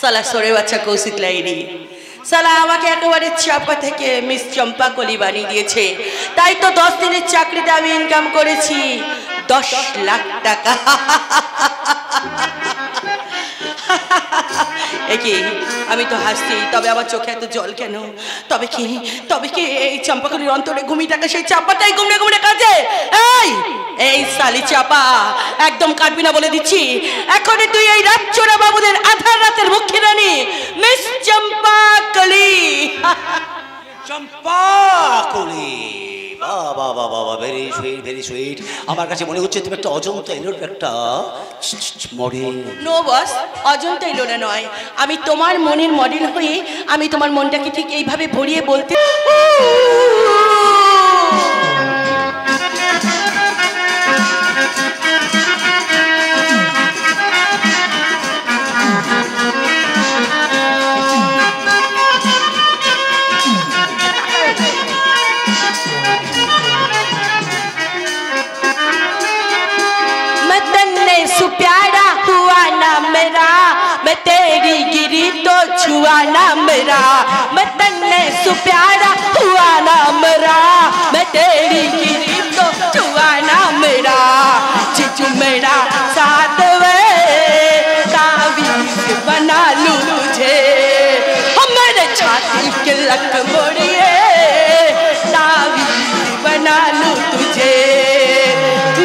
সালা সরে বাচ্চা কৌশিক লাইনি সালা আমাকে একেবারে চাপা থেকে মিস চম্পা কলি বানিয়ে দিয়েছে। তাই তো 10 দিনের চাকরিতে আমি ইনকাম করেছি 10 লাখ টাকা। একে আমি তো হাসছি, তবে আমার চোখে এত জল কেন? তবে কি এই চম্পাকলির অন্তরে ঘুমিয়ে থাকা সেই চাপাটাই ঘুমড়ে ঘুমড়ে কাজে? এই সালি চাপা একদম কাটবি না বলে দিচ্ছি। এখনই তুই এই রাতচোরা বাবুদের আধার রাতের মুখ্য রানী মিস চম্পাকলি। চম্পাকলি, বাবা বাবা বাবা, ভেরি সুইট, ভেরি সুইট। আমার কাছে মনে হচ্ছে তুমি একটা অজন্তা এলোর একটা মডেল। নো বস, অজন্তা এলোরা নয়, আমি তোমার মনের মডেল হয়ে আমি তোমার মনটাকে ঠিক এইভাবে ভরিয়ে বলতে। प्यारा हुआ ना मेरा, मैं तेरी गिरी तो छुआ ना मेरा। मैं तन्ने सु प्यारा हुआ ना मेरा, मैं तेरी गिरी तो छुआ ना मेरा। चिचू मेरा साथ वे तावीज़ बना लूं तुझे, मेरे छाती के लक मोड़िए तावीज़ बना लूं तुझे।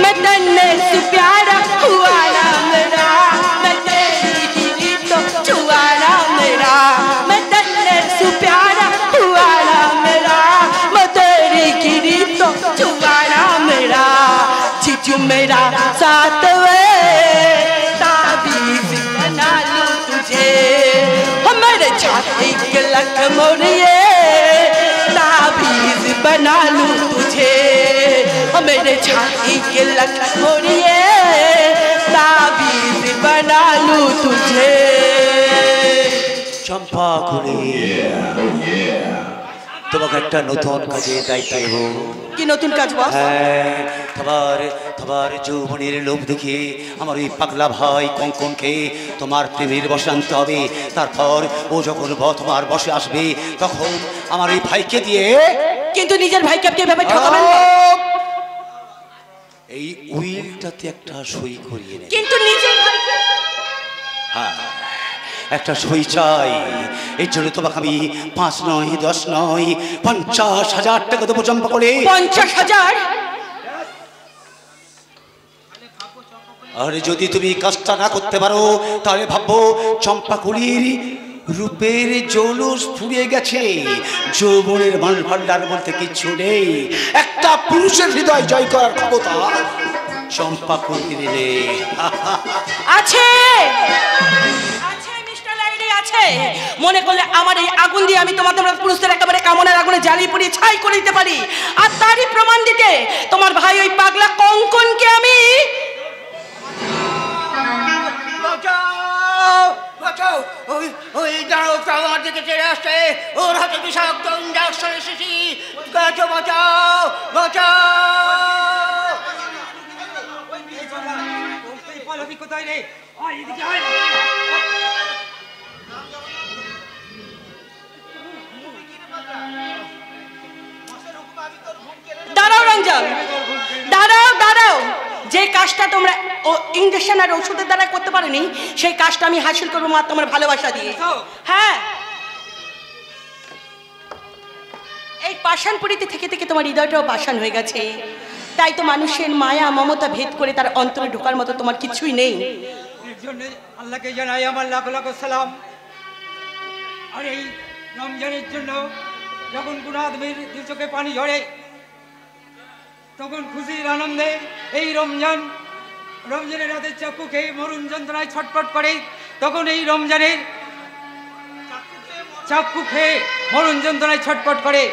मैं तन्ने सु प्यारा हुआ ना मेरा, मैं तेरी गिरी तो छुआ ना मेरा। मैं तन्ने सु प्यारा हुआ ना मेरा, मैं तेरी गिरी तो छुआ ना मेरा। जीजू मेरा साथ वे ताबीज़ बना लूं तुझे, मेरे छाती के लक मोड़िए ताबीज़ बना लूं तुझे, मेरे छाती के लक मोड़िए ताबीज़ बना लूं तुझे। চম্পাকলি, তোমাকে একটা নতুন কাজে দায়িত্ব দেব। কি নতুন কাজ বস? হ্যাঁ, তোমার যৌবনের লোভ দেখে আমার ওই পাগলা ভাই কঙ্কনকে তোমার প্রেমের বসে আনতে হবে। তারপর ও যখন তোমার বসে আসবে তখন আমার ওই ভাইকে দিয়ে। কিন্তু নিজের ভাইকে আপনি এভাবে ঠকাবেন না। এই উইলটাতে একটা সই করিয়ে নেব। কিন্তু নিজের ভাইকে, হ্যাঁ, একটা সই চাই। এর জন্য তোমাকে আমি 5 নয় 10 নয় 50,000 টাকা দেবো চম্পাকলি। 50,000? আর যদি তুমি কাজটা না করতে পারো তাহলে ভাববো চম্পাকলির রূপের জৌলুস ফুরিয়ে গেছে, যৌবনের মান ভান্ডার বলতে কিচ্ছু নেই। একটা পুরুষের হৃদয় জয় করার ক্ষমতা চম্পাকলির নেই। আছে মিস্টার লাইডি, আছে। মনে করলে আমার এই আগুন দিয়ে আমি তোমাদের পুরুষদের একেবারে কামনার আগুনে জ্বালিয়ে পুড়িয়ে ছাই করে দিতে পারি। আর তারই প্রমাণ দিতে তোমার ভাই ওই পাগলা কঙ্কনকে আমি। ওই দাঁড়ো, আমার দিকে চেয়ে আসছে, ওর হাতে বিষাক্ত ইঞ্জেকশন এসেছি, বাঁচাও বাঁচাও বাঁচাও। দাঁড়াও রঞ্জন, দাঁড়াও। যে কাজটা তোমরা ইঞ্জেকশন আর ওষুধের দ্বারা করতে পারোনি, সেই কাজটা আমি হাসিল করবো মাত্র তোমার ভালোবাসা দিয়ে। হ্যাঁ, এই পাষাণপুরীতে থেকে থেকে তোমার হৃদয়টাও পাষাণ হয়ে গেছে। তাই তো মানুষের মায়া মমতা ভেদ করে তার অন্তরে ঢোকার মতো তোমার কিছুই নেই। এর জন্য আল্লাহকে জানাই আমার লাখ লাখ সালাম। আর এই রমজানের জন্য যখন কোন আদমির দু চোখে পানি ঝরে, তখন খুশির আনন্দে এই রমজানের রাতে চাকু খেয়ে মরণ যন্ত্রণায় ছটফট করে, তখন এই রমজানের চাকু খেয়ে মরণ যন্ত্রণায় ছটফট করে,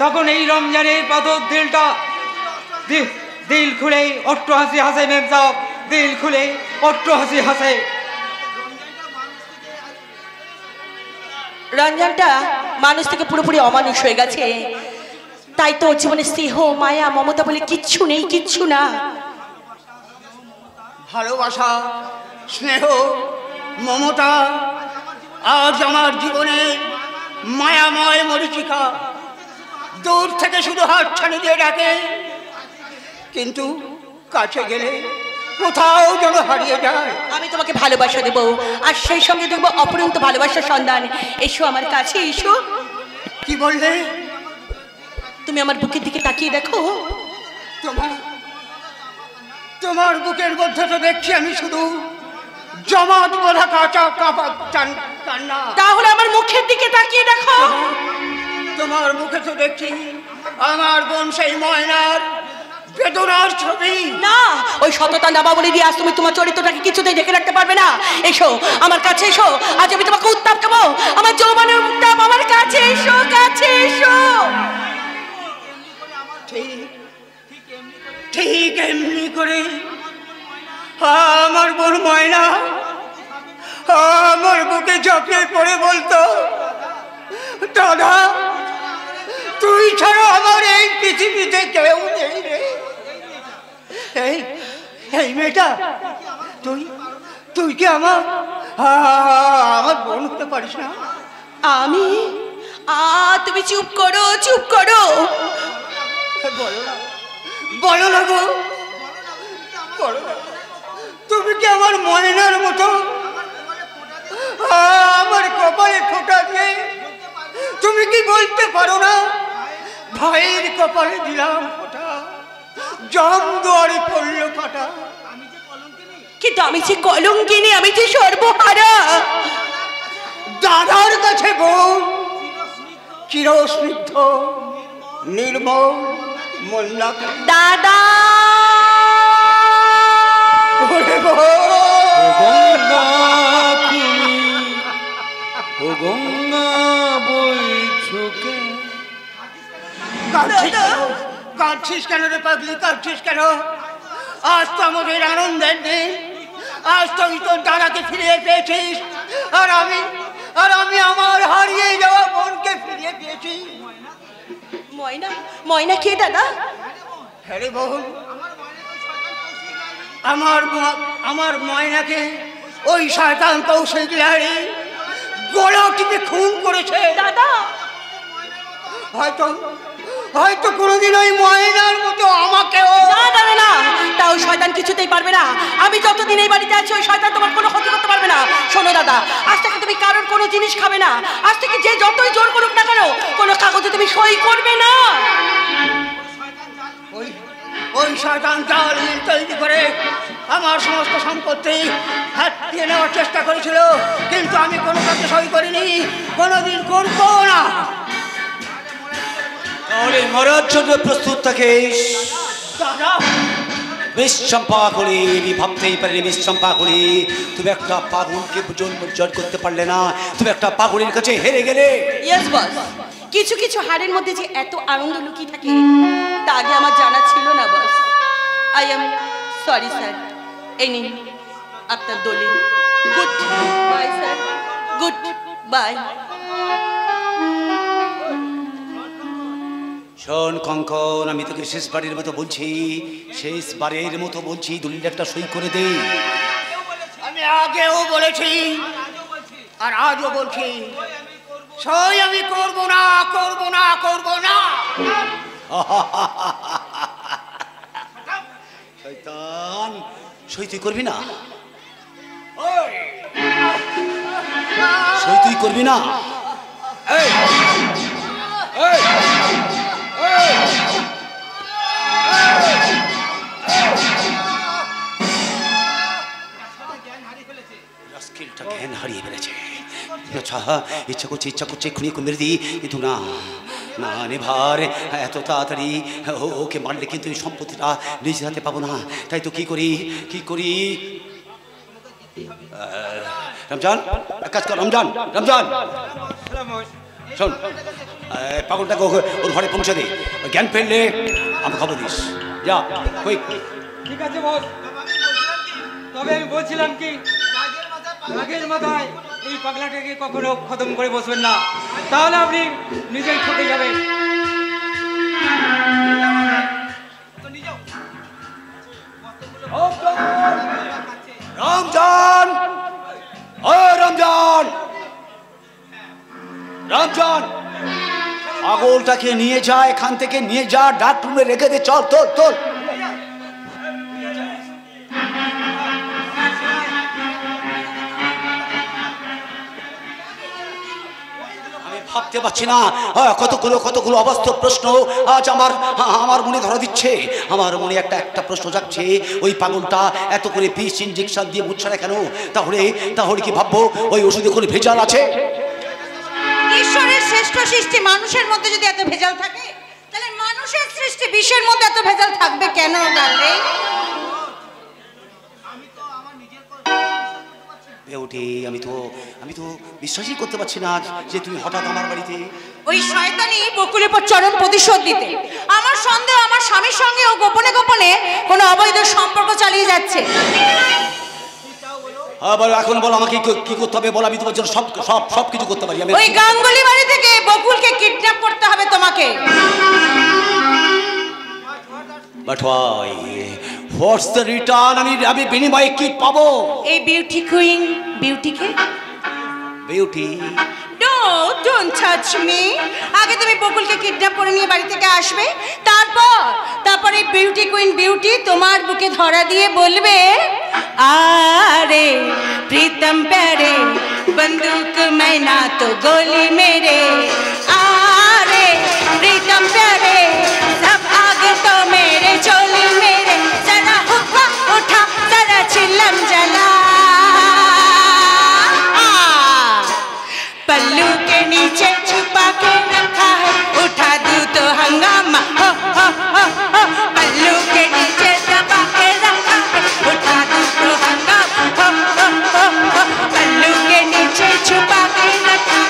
তখন এই রমজানের পাথর দিল খুলে অট্ট হাসি হাসে। মেম সাহেব, দিল খুলে অট্ট হাসি হাসে। রমজানটা মানুষ থেকে পুরোপুরি অমানুষ হয়ে গেছে। তাই তো জীবনে স্নেহ মায়া মমতা বলে কিচ্ছু নেই, কিচ্ছু না। ভালোবাসা, স্নেহ, মমতা আজ আমার জীবনে মায়াময় মরীচিকা দূর থেকে শুধু হাত ছানি দিয়ে ডাকে, কিন্তু কাছে গেলে কোথাও যেন হারিয়ে যায়। আমি তোমাকে ভালোবাসা দেব, আর সেই সঙ্গে দেখবো অপরন্ত ভালোবাসার সন্ধান। এসো আমার কাছে, এসো। কি বললে? তুমি আমার বুকের দিকে তাকিয়ে দেখো। তোমার বুকের মধ্যে তো দেখছি আমি শুধু জমাট বাঁধা কাঁচা কান্না। তাহলে আমার মুখের দিকে তাকিয়ে দেখো। তোমার মুখে তো দেখছি আমার বোন সেই ময়নার বেদনার ছবি। না, ওই সততা নামা বলে দিয়ে আজ তুমি তোমার চরিত্রটাকে কিছুতেই দেখে রাখতে পারবে না। এসো আমার কাছে, এসো। আজ আমি তোমাকে উত্তাপ খাবো, আমার যৌবনের উত্তাপ। আমার কাছে এসো, কাছে এসো। ঠিক এমনি করে আমার বোন ময়না আমার বুকে ঝাঁপিয়ে পড়ে বলতো, দাদা তুই ছাড়া আমার এই পৃথিবীতে কেউ নেই রে। এই মেয়েটা, তুই কি আমার বোন হতে পারিস না? আমি তুমি চুপ করো, চুপ করো। বলো না গো, তুমি কি আমার ময়নার মতো আমার কপালে ফোঁটা দিয়ে তুমি কি বলতে পারো না, ভাইয়ের কপালে দিলাম ফোঁটা, জম দুয়ারে পড়লো ফাটা। কিন্তু আমি যে কলঙ্কিনী, আমি যে সর্বহারা। দাদার কাছে বোন চিরস্নিগ্ধ নির্মল মোল্লা। দাদা কাঁদছিস কেন রে পাগলি, কাঁদছিস কেন? আজ তো আমাদের আনন্দের দিন, আজ তুই তোর দাদাকে ফিরিয়ে পেয়েছিস, আর আমি আমার হারিয়ে যাওয়া বোনকে ফিরিয়ে পেয়েছি। ময়না, ময়না কে দাদা? হ্যাঁ রে বোন, আমার ময়নাকে ওই শয়তান কৌশল গিলাড়ি গলা টিপে খুন করেছে দাদা। হয়তো কোনোদিন ওই ময়নার মতো আমাকেও। না দাদা না, তাও শয়তান কিছুতেই পারবে না। আমি যতদিন এই বাড়িতে আছি ওই শয়তান তোমার কোনো ক্ষতি করতে পারবে না। শোনো দাদা, আজ থেকে তুমি কারোর কোনো জিনিস খাবে না। আজ থেকে যে যতই জোর করুক না কেন, কোনো কাগজে তুমি সই করবে না। ওই শয়তান জাল তৈরি করে আমার সমস্ত সম্পত্তি হাতিয়ে নেওয়ার চেষ্টা করেছিল, কিন্তু আমি কোনো কাজে সই করিনি, কোনোদিন করবো না। তাহলে মরার জন্য প্রস্তুত থাকিস। বেশ চম্পা করি, ভাবতেই পারি বেশ চম্পা করি, তুমি একটা পাগলকে জয় করতে পারলে না, তুমি একটা পাগলের কাছে হেরে গেলে। ইয়েস বস, কিছু কিছু হারের মধ্যে যে এত আনন্দ লুকিয়ে থাকে তা আগে আমার জানা ছিল না boss. I am sorry sir. এই নিন আপনার দলিল। Goodbye sir, goodbye. শোন কঙ্কন, আমি তোকে শেষবারের মতো বলছি, শেষবারের মতো বলছি, দলিল একটা সই করে দে। আমি আগেও বলেছি আর আজও বলছি, সই আমি করবো না, করবো না, করবো না। শয়তান, সই তুই করবি না? সই তুই করবি না? জ্ঞান হারিয়ে ফেলেছে। আচ্ছা, ইচ্ছা করছে এক্ষুনি মেরে দিই, কিন্তু না না নেভার, এত তাড়াতাড়ি ওকে মারলে কিন্তু এই সম্পত্তিটা নিজের হাতে পাবো না। তাই তো কি করি রমজান, এক কাজ কর, রমজান শোন, পাগলটাকে ওর ঘরে পৌঁছে দে, জ্ঞান ফেললে আমি খবর দিস। যা কুইক। ঠিক আছে বস, তবে আমি বলছিলাম কি, রাগের মাথায় এই পাগলাটাকে কখনো খতম করে বসবেন না, তাহলে আপনি নিজেই ঠকে যাবেন। রমজান, ও রমজান, রামজান, পাগলটাকে নিয়ে যা, এখান থেকে নিয়ে যা, ডাক রুমে রেখে দে। চল, তোল তোল। ভাবতে পারছি না, কতগুলো অবাস্তব প্রশ্ন আজ আমার মনে ধরা দিচ্ছে। আমার মনে একটা প্রশ্ন যাচ্ছে, ওই পাগলটা এত করে বিষ ইঞ্জেকশন দিয়ে বুঝছে না কেন? তাহলে কি ভাববো ওই ওষুধে কোনো ভেজাল আছে? ঈশ্বরের শ্রেষ্ঠ সৃষ্টি মানুষের মধ্যে যদি এত ভেজাল থাকে, তাহলে মানুষের সৃষ্টি বিষের মধ্যে এত ভেজাল থাকবে কেন? ডার্লিং, বেউটি, আমি তো বিশ্বাসই করতে পারছি না যে তুমি হঠাৎ আমার বাড়িতে। ওই শয়তানি বকুলের উপর চরম প্রতিশোধ দিতে আমার সন্দেহ আমার স্বামীর সঙ্গে ও গোপনে গোপনে কোনো অবৈধ সম্পর্ক চালিয়ে যাচ্ছে। এখন বল আমাকে কি করতে হবে, বল, আমি তোমার জন্য সব কিছু করতে পারি। ওই গাঙ্গুলি বাড়ি থেকে বকুলকে কিডন্যাপ করতে হবে তোমাকে। But why? What's the return? আমি বিনিময়ে কি পাবো? এই বিউটি কুইন বিউটিকে। Beauty? No, don't touch me. আগে তুমি বকুলকে কিডন্যাপ করে নিয়ে বাড়ি থেকে আসবে, তারপর এই বিউটি কুইন বিউটি তোমার বুকে ধরা দিয়ে বলবে, আরে প্রীতম প্যারে বন্দুক मैं ना तो गोली मेरे, আরে প্রীতম প্যারে सब आग तो मेरे चोली मेरे, जरा हुक्का उठा जरा चिल्लम जला, पल्लू के नीचे छुपा के रखा है, उठा दूं तो हंगामा, हो हो हो हो, पल्लू के नीचे दबा के रखा है, उठा दूं तो हंगामा, हो हो हो हो, पल्लू के नीचे छुपा के रखा।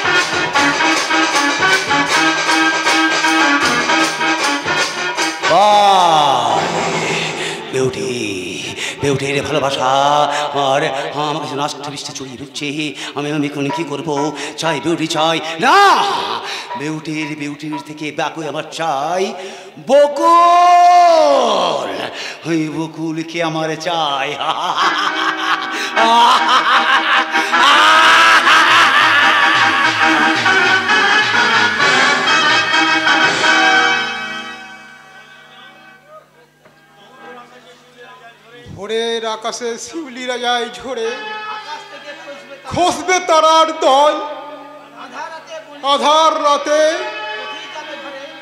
বেউটির ভালোবাসা আর আমাকে নাচতে বৃষ্টি চড়িয়ে ঢুকছে। আমি এখন কি করবো? চাই বিউটি, চাই না, বিউটির থেকে বাকুই আমার চাই বকুল। ওই বকুলকে আমার চাই। ভোরের আকাশে শিউলিরা যায় ঝরে, খসবে তারার দল, আধার রাতে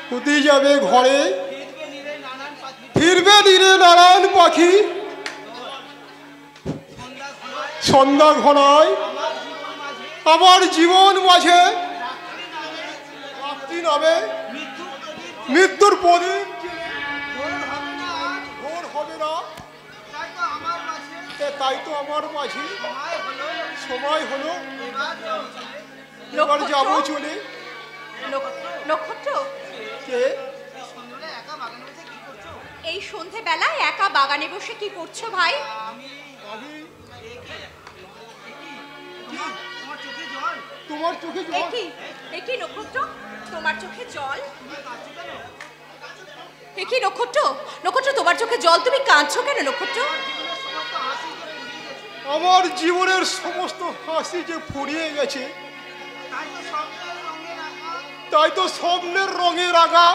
পুঁতি যাবে ঘরে, ফিরবে নীরে নারায়ণ পাখি, সন্ধ্যা ঘনায় আমার জীবন মাঝে রাত্রি নামে, মৃত্যুর প্রদীপ ভোর হবে না, তাই তো আমার মাঝে সময় হলো, এবার যাবো চলে। নক্ষত্র, কে? এই সন্ধেবেলায় একা বাগানে বসে কি করছো ভাই? তোমার চোখে জল? একই নক্ষত্র, তোমার চোখে জল? একই নক্ষত্র, তোমার চোখে জল, তুমি কাঁদছো কেন নক্ষত্র? আমার জীবনের সমস্ত হাসি যে ফুরিয়ে গেছে, তাই তো স্বপ্নের রঙে রাঙা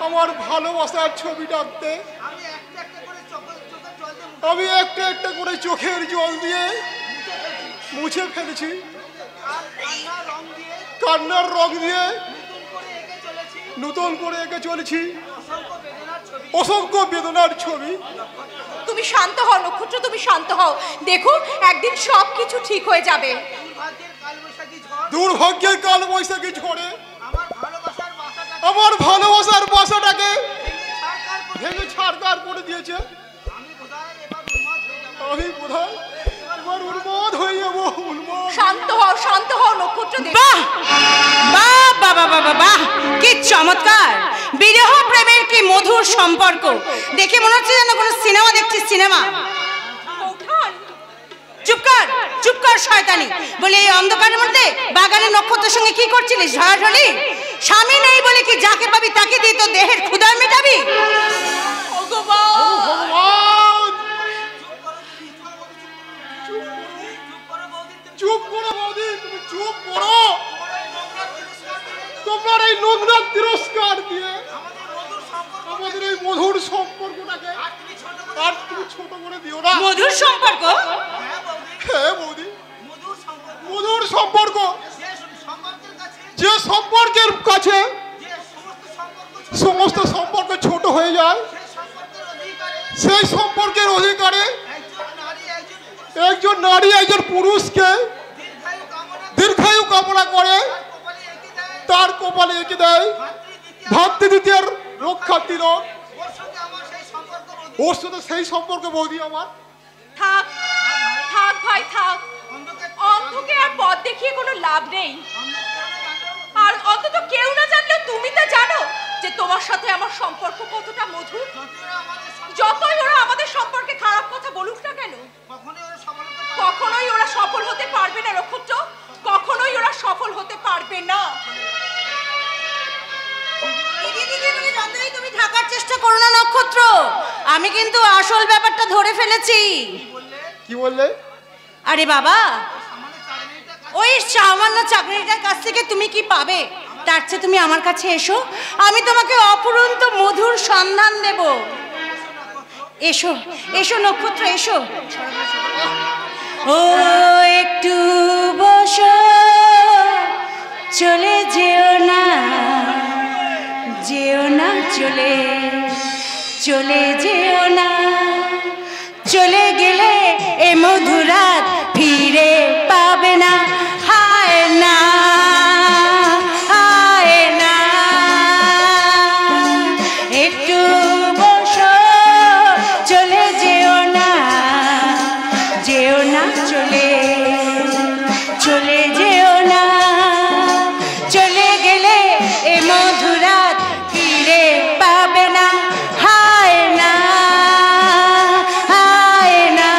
আমার ভালোবাসার ছবি ডাকতে আমি একটা একটা করে চোখের জল দিয়ে মুছে ফেলেছি, কান্নার রং দিয়ে নতুন করে এঁকে চলেছি অসংখ্য বেদনার ছবি। তুমি শান্ত হও নক্ষত্র, তুমি শান্ত হও, দেখো একদিন সব কিছু ঠিক হয়ে যাবে। দুর্ভাগ্যের কাল বৈশাখী ঝড়ে আমার ভালোবাসার বাসাটাকে ভেঙে ছাড়কার করে দিয়েছে। আমি বোধহয় এবার উন্মাদ হয়ে যাবো। শান্ত হও নক্ষত্র। বাহ বাহ বাহ বাহ বাহ, কি চমৎকার বিরহ প্রেমের কি মধুর সম্পর্ক, দেখে মনে হচ্ছে যেন কোনো সিনেমা দেখছি, সিনেমা। চুপ কর শয়তানি, বলে এই অন্ধকারের মধ্যে বাগানের নক্ষত্রের সঙ্গে কি করছিলিস? ঝড়াঝড়ি স্বামী নেই বলে কি যাকে পাবি তাকে দিয়ে তো দেহের ক্ষুধা মেটাবি? চুপ করো বৌদি, তুমি চুপ করো। তোমার এই নোংরা তিরস্কার দিয়ে আমাদের এই মধুর সম্পর্কটাকে আর তুমি ছোট করে দিও না। মধুর সম্পর্ক? হ্যাঁ বৌদি, মধুর সম্পর্ক, যে সম্পর্কের কাছে সমস্ত সম্পর্ক ছোট হয়ে যায়, সেই সম্পর্কের অধিকারে একজন নারী একজন পুরুষকে দীর্ঘায়ু কামনা করে তার কপালে এঁকে দেয় ভাতৃদ্বিতীয়ার রক্ষা তিলক। ওর সাথে সেই সম্পর্ক বৌদি আমার। থাক থাক ভাই থাক, অন্ধকে আর পথ দেখিয়ে কোনো লাভ নেই। আর অন্তত কেউ না জানলেও তুমি তা জানো যে তোমার সাথে আমার সম্পর্ক কতটা মধুর। যতই ওরা আমাদের সম্পর্কে খারাপ কথা বলুক না কেন, কখনোই ওরা সফল হতে পারবে না নক্ষত্র, কখনোই ওরা সফল হতে পারবে না। তুমি থাকার চেষ্টা করো না নক্ষত্র, আমি কিন্তু আসল ব্যাপারটা ধরে ফেলেছি। কি বললে? আরে বাবা, ওই সামান্য চাকরিটার কাছ থেকে তুমি কি পাবে? তার চেয়ে তুমি আমার কাছে এসো, আমি তোমাকে অফুরন্ত মধুর সন্ধান দেব। এসো এসো নক্ষত্র, এসো। ও একটু বসো, চলে যেও না, যেও না, চলে চলে যেও না। চলে গেলে এ মধুরাত ফিরে পাবে না। হায় না, হায় না, একটু বসো, চলে যেও না, যেও না, চলে চলে যেও না। চলে গেলে এ মধুরাত ফিরে পাবে না। হায় না, হায় না।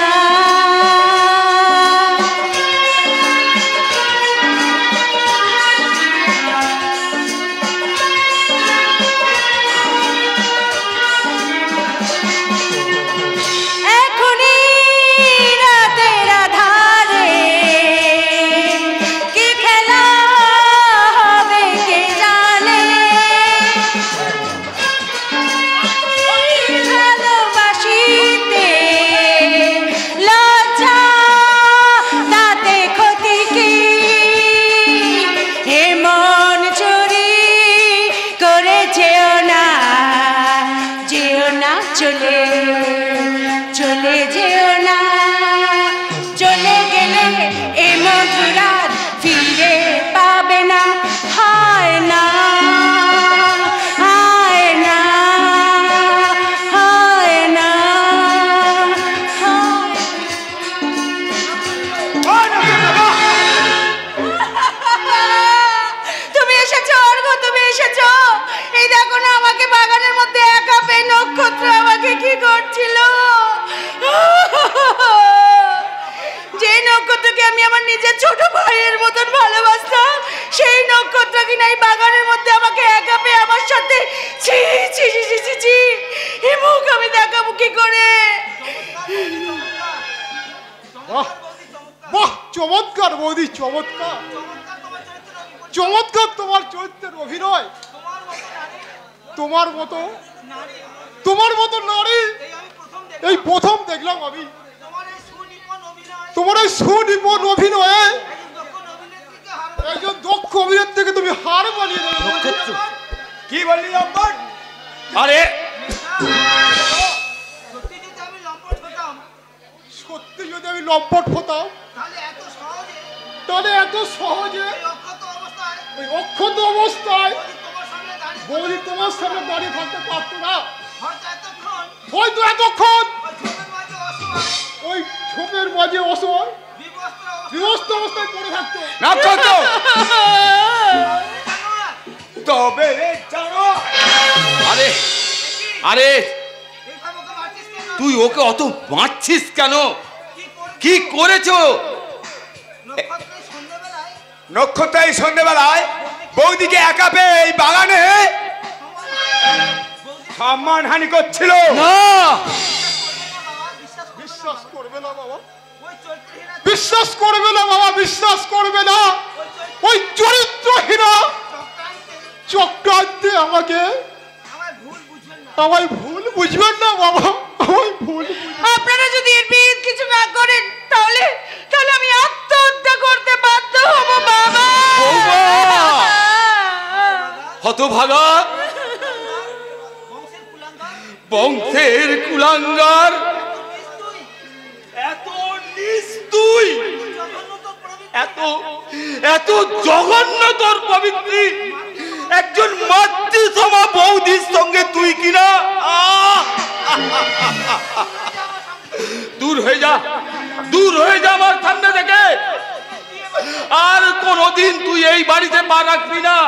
এখনই রাতের আধারে কি খেলা হবে কে জানে। ভালোবাসিতে লজ্জা, তাতে ক্ষতি কি? হে মন চুরি করে যেও না, যেও না, চলে চলে যেও না। চলে গেলে এ মধুরাত ফিরে পাবে না। হায় না, হায় না, হায় না, তুমি এসেছো অর্ঘ, তুমি এসেছো। এই দেখো না আমাকে বাগানের মধ্যে একা পেয়ে নক্ষত্র আমাকে কি করছিল। যে নক্ষত্রকে আমি আমার নিজের ছোট ভাইয়ের মতন ভালোবাসতাম, সেই নক্ষত্র কিনা এই বাগানের মধ্যে আমাকে একা পেয়ে আমার সাথে ছি ছি ছি ছি ছি ছি। এই মুখ আমি দেখাবো কি করে? বাহ বাহ, চমৎকার বৌদি, চমৎকার চমৎকার তোমার চরিত্রের অভিনয়। তোমার মতো নারী এই প্রথম দেখলাম আমি। তোমার এই সুনিপুণ অভিনয়ে একজন দক্ষ অভিনেত্রীকে তুমি হার মানিয়ে দেবে। কি বললি আব্বা? আরে সত্যি যদি আমি লম্পট হতাম তাহলে এত সহজে ওই অক্ষত অবস্থায় বৌদি তোমার সামনে দাঁড়িয়ে থাকতে পারতো না। হয়তো এতক্ষণ ওই ঝোপের মাঝে অসহায় বিবস্ত অবস্থায় পড়ে থাকতো। তবে জানো, আরে আরে তুই ওকে অত মারছিস কেন? কি করেছো? নক্ষত্র এই সন্ধ্যেবেলায় বৌদিকে একা পেয়ে এই বাগানে সম্মানহানি করছিল। বিশ্বাস করবে না বাবা, বিশ্বাস করবে না বাবা, বিশ্বাস করবে না। ওই চরিত্রহীনা চক্রান্তে আমাকে আমায় ভুল বুঝবেন না বাবা, আমায় ভুল আপনারা যদি এর বিহিত কিছু না করেন তাহলে তাহলে আমি আত্মহত্যা করতে বাধ্য হব বাবা। হতভাগা, বংশের কুলাঙ্গার, এত নিস্তুই, এত জঘন্য তোর পবিত্রী একজন মাতৃসমা বৌদির সঙ্গে তুই কিনা দূর হয়ে যা, দূর হয়ে যা আমার সামনে থেকে। আর কোনদিন তুই এই বাড়িতে পা রাখবি না।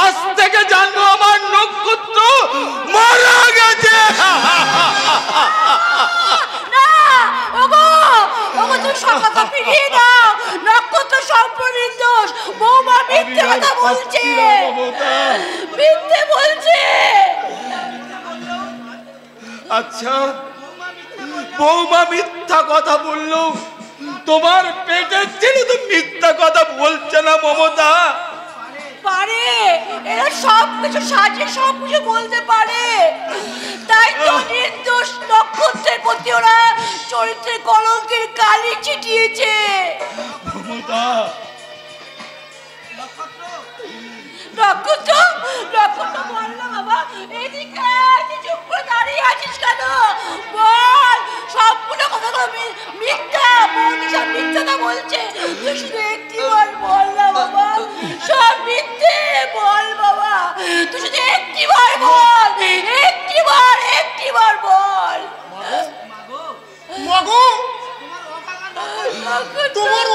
আজ থেকে জানবো আমার নক্ষত্র মারা গেছে। নক্ষত্র সম্পূর্ণ দোষ, বৌমা মিথ্যে কথা বলছে, মিথ্যে বলছে। আচ্ছা, বৌমা মিথ্যা কথা বললো, তোমার পেটের ছেলে তো মিথ্যা কথা বলছে না মমতা? পারে, এরা সবকিছু সাজিয়ে সবকিছু বলতে পারে। তাই তো নির্দোষ নক্ষত্রের প্রতি ওরা চরিত্রের কলঙ্কের কালি ছিটিয়েছে। মমতা, নক্ষত্র, নক্ষত্র বল না বাবা, এদিকে চুপ করে দাঁড়িয়ে আছিস কেন? বল, সবগুলো কথাগুলো মিথ্যা, বৌদি সব মিথ্যাটা বলছে। তুই শুধু একটিবার বল না বাবা, সব মিথ্যে বল বাবা, তুই শুধু একটিবার বল, একটিবার বল। মাগো, তোমার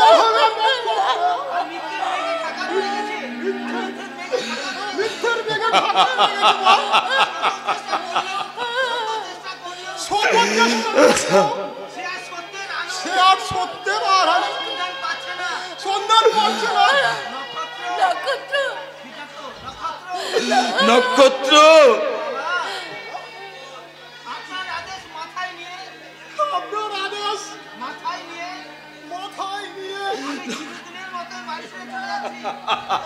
সে আর সত্যের সন্ধান পাচ্ছে না। নক্ষত্র, আপনার আদেশ মাথায় নিয়ে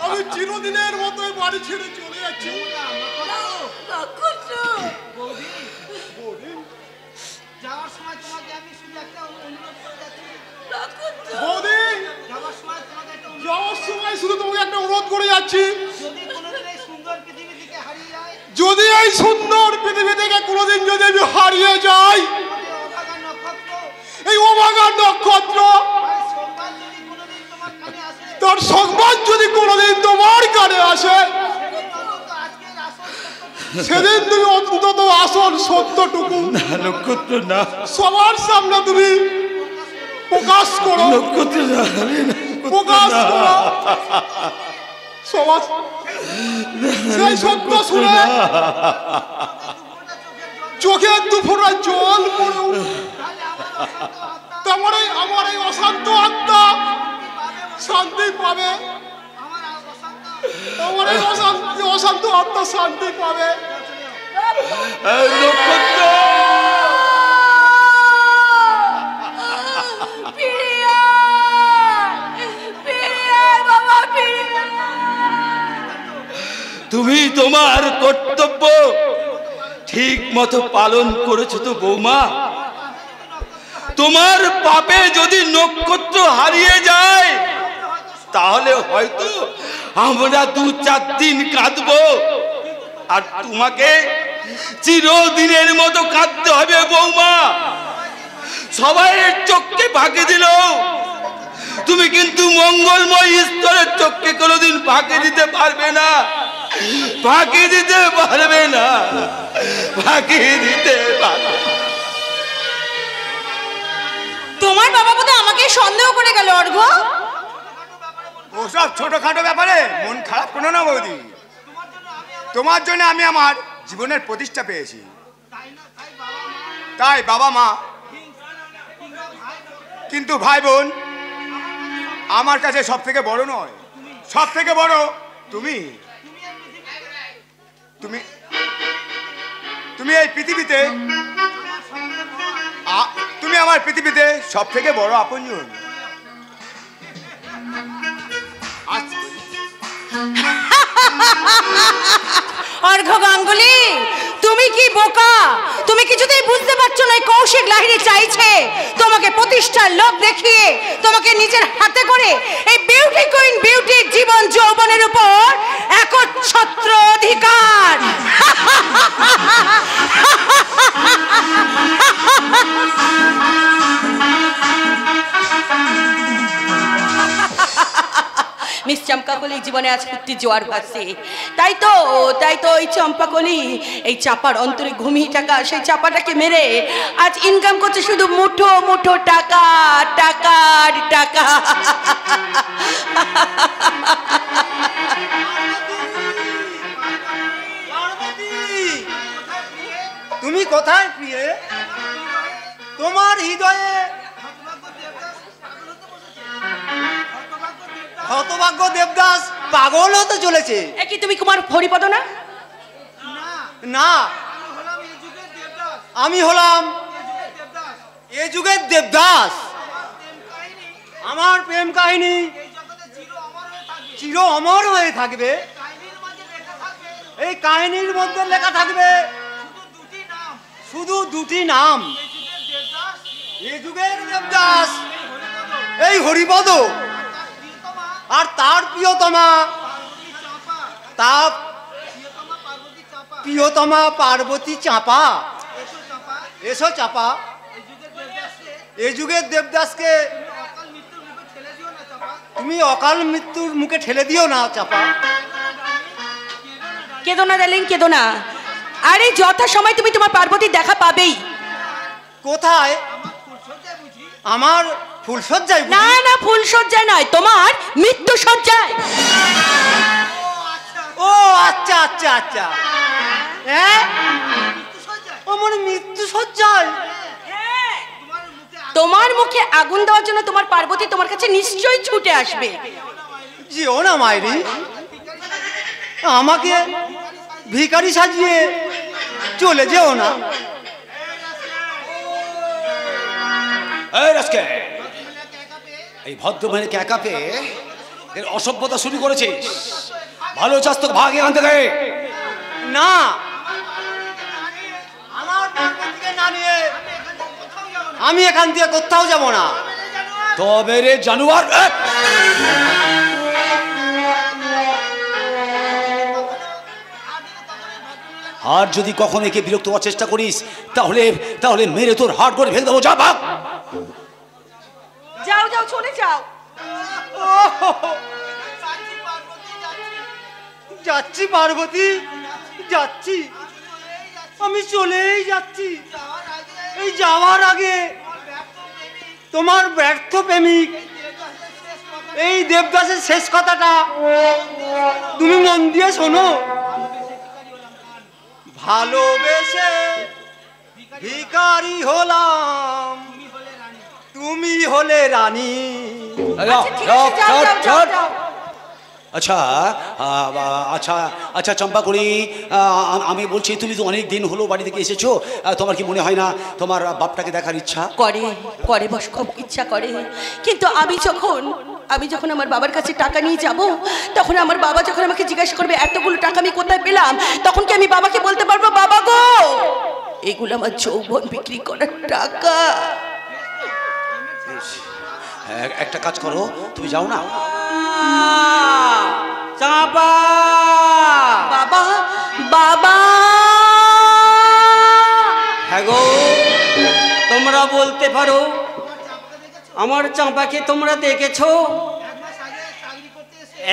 আমি চিরদিনের মতোই বাড়ি ছেড়ে চলে যাচ্ছি। যাওয়ার সময় তোমাকে আমি শুধু একটা অনুরোধ করে যাচ্ছি। বৌদি, যাওয়ার সময় তোমাকে একটা যাওয়ার সময় শুধু তোমাকে একটা অনুরোধ করে যাচ্ছি, যদি কোনোদিন এই সুন্দর পৃথিবী থেকে হারিয়ে যায়, যদি এই সুন্দর পৃথিবী থেকে কোনোদিন যদি আমি হারিয়ে যাই, এই অভাগা নক্ষত্র তার সংবাদ যদি কোনোদিন তোমার কানে আসে, সেদিন তুমি অন্তত আসল সত্যটুকু নক্ষত্র না, সবার সামনে তুমি প্রকাশ করো। নক্ষত্র না, প্রকাশ করো সমাজ, সেই সত্য শুনে চোখের দুফোঁটা জল পড়েও তারপরে আমার এই অশান্ত আত্মা শান্তি পাবে, আমার এই অশান্ত আত্মা শান্তি পাবে। নক্ষত্র, তুমি তোমার কর্তব্য ঠিক মতো পালন করেছো তো বৌমা? তোমার পাপে যদি নক্ষত্র হারিয়ে যায় তাহলে হয়তো আমরা 2-4 দিন কাঁদবো, আর তোমাকে চিরদিনের মতো কাঁদতে হবে বৌমা। সবাই চোখকে ফাঁকি দিল, তুমি কিন্তু মঙ্গলময় ঈশ্বরের চোখকে কোনোদিন ফাঁকি দিতে পারবে না, ফাঁকি দিতে পারবে না, ফাঁকি দিতে পারবে। তোমার বাবা বোধহয় আমাকে সন্দেহ করে গেল অর্ঘ। ওসব ছোটখাটো ব্যাপারে মন খারাপ করো না বৌদি, তোমার জন্য আমি আমার জীবনের প্রতিষ্ঠা পেয়েছি। তাই বাবা মা কিন্তু ভাই বোন আমার কাছে সব থেকে বড় নয়, সব থেকে বড় তুমি। তুমি তুমি এই পৃথিবীতে, তুমি আমার পৃথিবীতে সব থেকে বড় আপনজন। অর্ঘ গাঙ্গুলি, তুমি কি বোকা? তুমি কিছুতেই বুঝতে পারছো না কৌশিক লাহিড়ী চাইছে তোমাকে প্রতিষ্ঠার লোভ দেখিয়ে তোমাকে নিজের হাতে করে এই বিউটি কুইন বিউটির জীবন যৌবনের উপর একচ্ছত্র অধিকার। মিস চম্পাকলি জীবনে আজ কুত্তি জোয়ার ভাসছে, তাই তো ওই চম্পাকলি এই চাপার অন্তরে ঘুমিয়ে টাকা, সেই চাপাটাকে মেরে আজ ইনকাম করছে শুধু মুঠো মুঠো টাকা, টাকার টাকা। তুমি কোথায় প্রিয়ে? তোমার হৃদয়ে হতভাগ্য দেবদাস পাগল হতে চলেছে। কি তুমি কুমার হরিপদ না? না, আমি হলাম এ যুগের দেবদাস। আমার প্রেম কাহিনী চির অমর হয়ে থাকবে। এই কাহিনীর মধ্যে লেখা থাকবে শুধু দুটি নাম, এ যুগের দেবদাস এই হরিপদ আর তার প্রিয়তমা পার্বতী চাঁপা। এসো চাঁপা, এ যুগের দেবদাসকে তুমি অকাল মৃত্যুর মুখে ঠেলে দিও না চাঁপা। কেঁদো না ডার্লিং, কেঁদো না। আরে যথা সময় তুমি তোমার পার্বতীর দেখা পাবেই। কোথায়? আমার ফুলসজ্জায়? না না, ফুলসজ্জায় নয়, তোমার মৃত্যু সজ্জায়। ও আচ্ছা আচ্ছা আচ্ছা, হ্যাঁ ও মানে মৃত্যু সজ্জায়। তোমার মুখে আগুন দেওয়ার জন্য তোমার পার্বতী তোমার কাছে নিশ্চয়ই ছুটে আসবে। যেও না মাইরি, আমাকে ভিখারি সাজিয়ে চলে যেও না। এই ভদ্র মহিলাকে একা পেয়ে এর অসভ্যতা শুরু করেছিস। ভালো চাস তো ভাগ এখান থেকে। না, আমার পার্বতীকে না নিয়ে আমি এখান থেকে কোথাও যাব না। তবে রে জানুয়ার, আর যদি কখনো একে বিরক্ত হওয়ার চেষ্টা করিস তাহলে মেরে তোর হাড় করে ফেলে দেবো। যা ভাগ। যাও যাও, চলে যাও। যাচ্ছি পার্বতী, যাচ্ছি, আমি চলেই যাচ্ছি। এই যাওয়ার আগে তোমার ব্যর্থ প্রেমিক এই দেবদাসের শেষ কথাটা তুমি মন দিয়ে শোনো। ভালোবেসে ভিখারি হলাম, তুমি হলে রানী। আচ্ছা আচ্ছা আচ্ছা চম্পাকলি, আমি বলছি তুমি তো অনেক দিন হলো বাড়ি থেকে এসেছো, তোমার কি মনে হয় না তোমার বাপটাকে দেখার ইচ্ছা করে বস, খুব ইচ্ছা করে। কিন্তু আমি যখন আমার বাবার কাছে টাকা নিয়ে যাব, তখন আমার বাবা যখন আমাকে জিজ্ঞাসা করবে এতগুলো টাকা আমি কোথায় পেলাম, তখন কি আমি বাবাকে বলতে পারবো বাবা গো এগুলো আমার যৌবন বিক্রি করার টাকা? একটা কাজ করো, তুমি যাও না। চাপা, বাবা বাবা। হ্যাঁ গো, তোমরা বলতে পারো আমার চাঁপাকে তোমরা দেখেছো?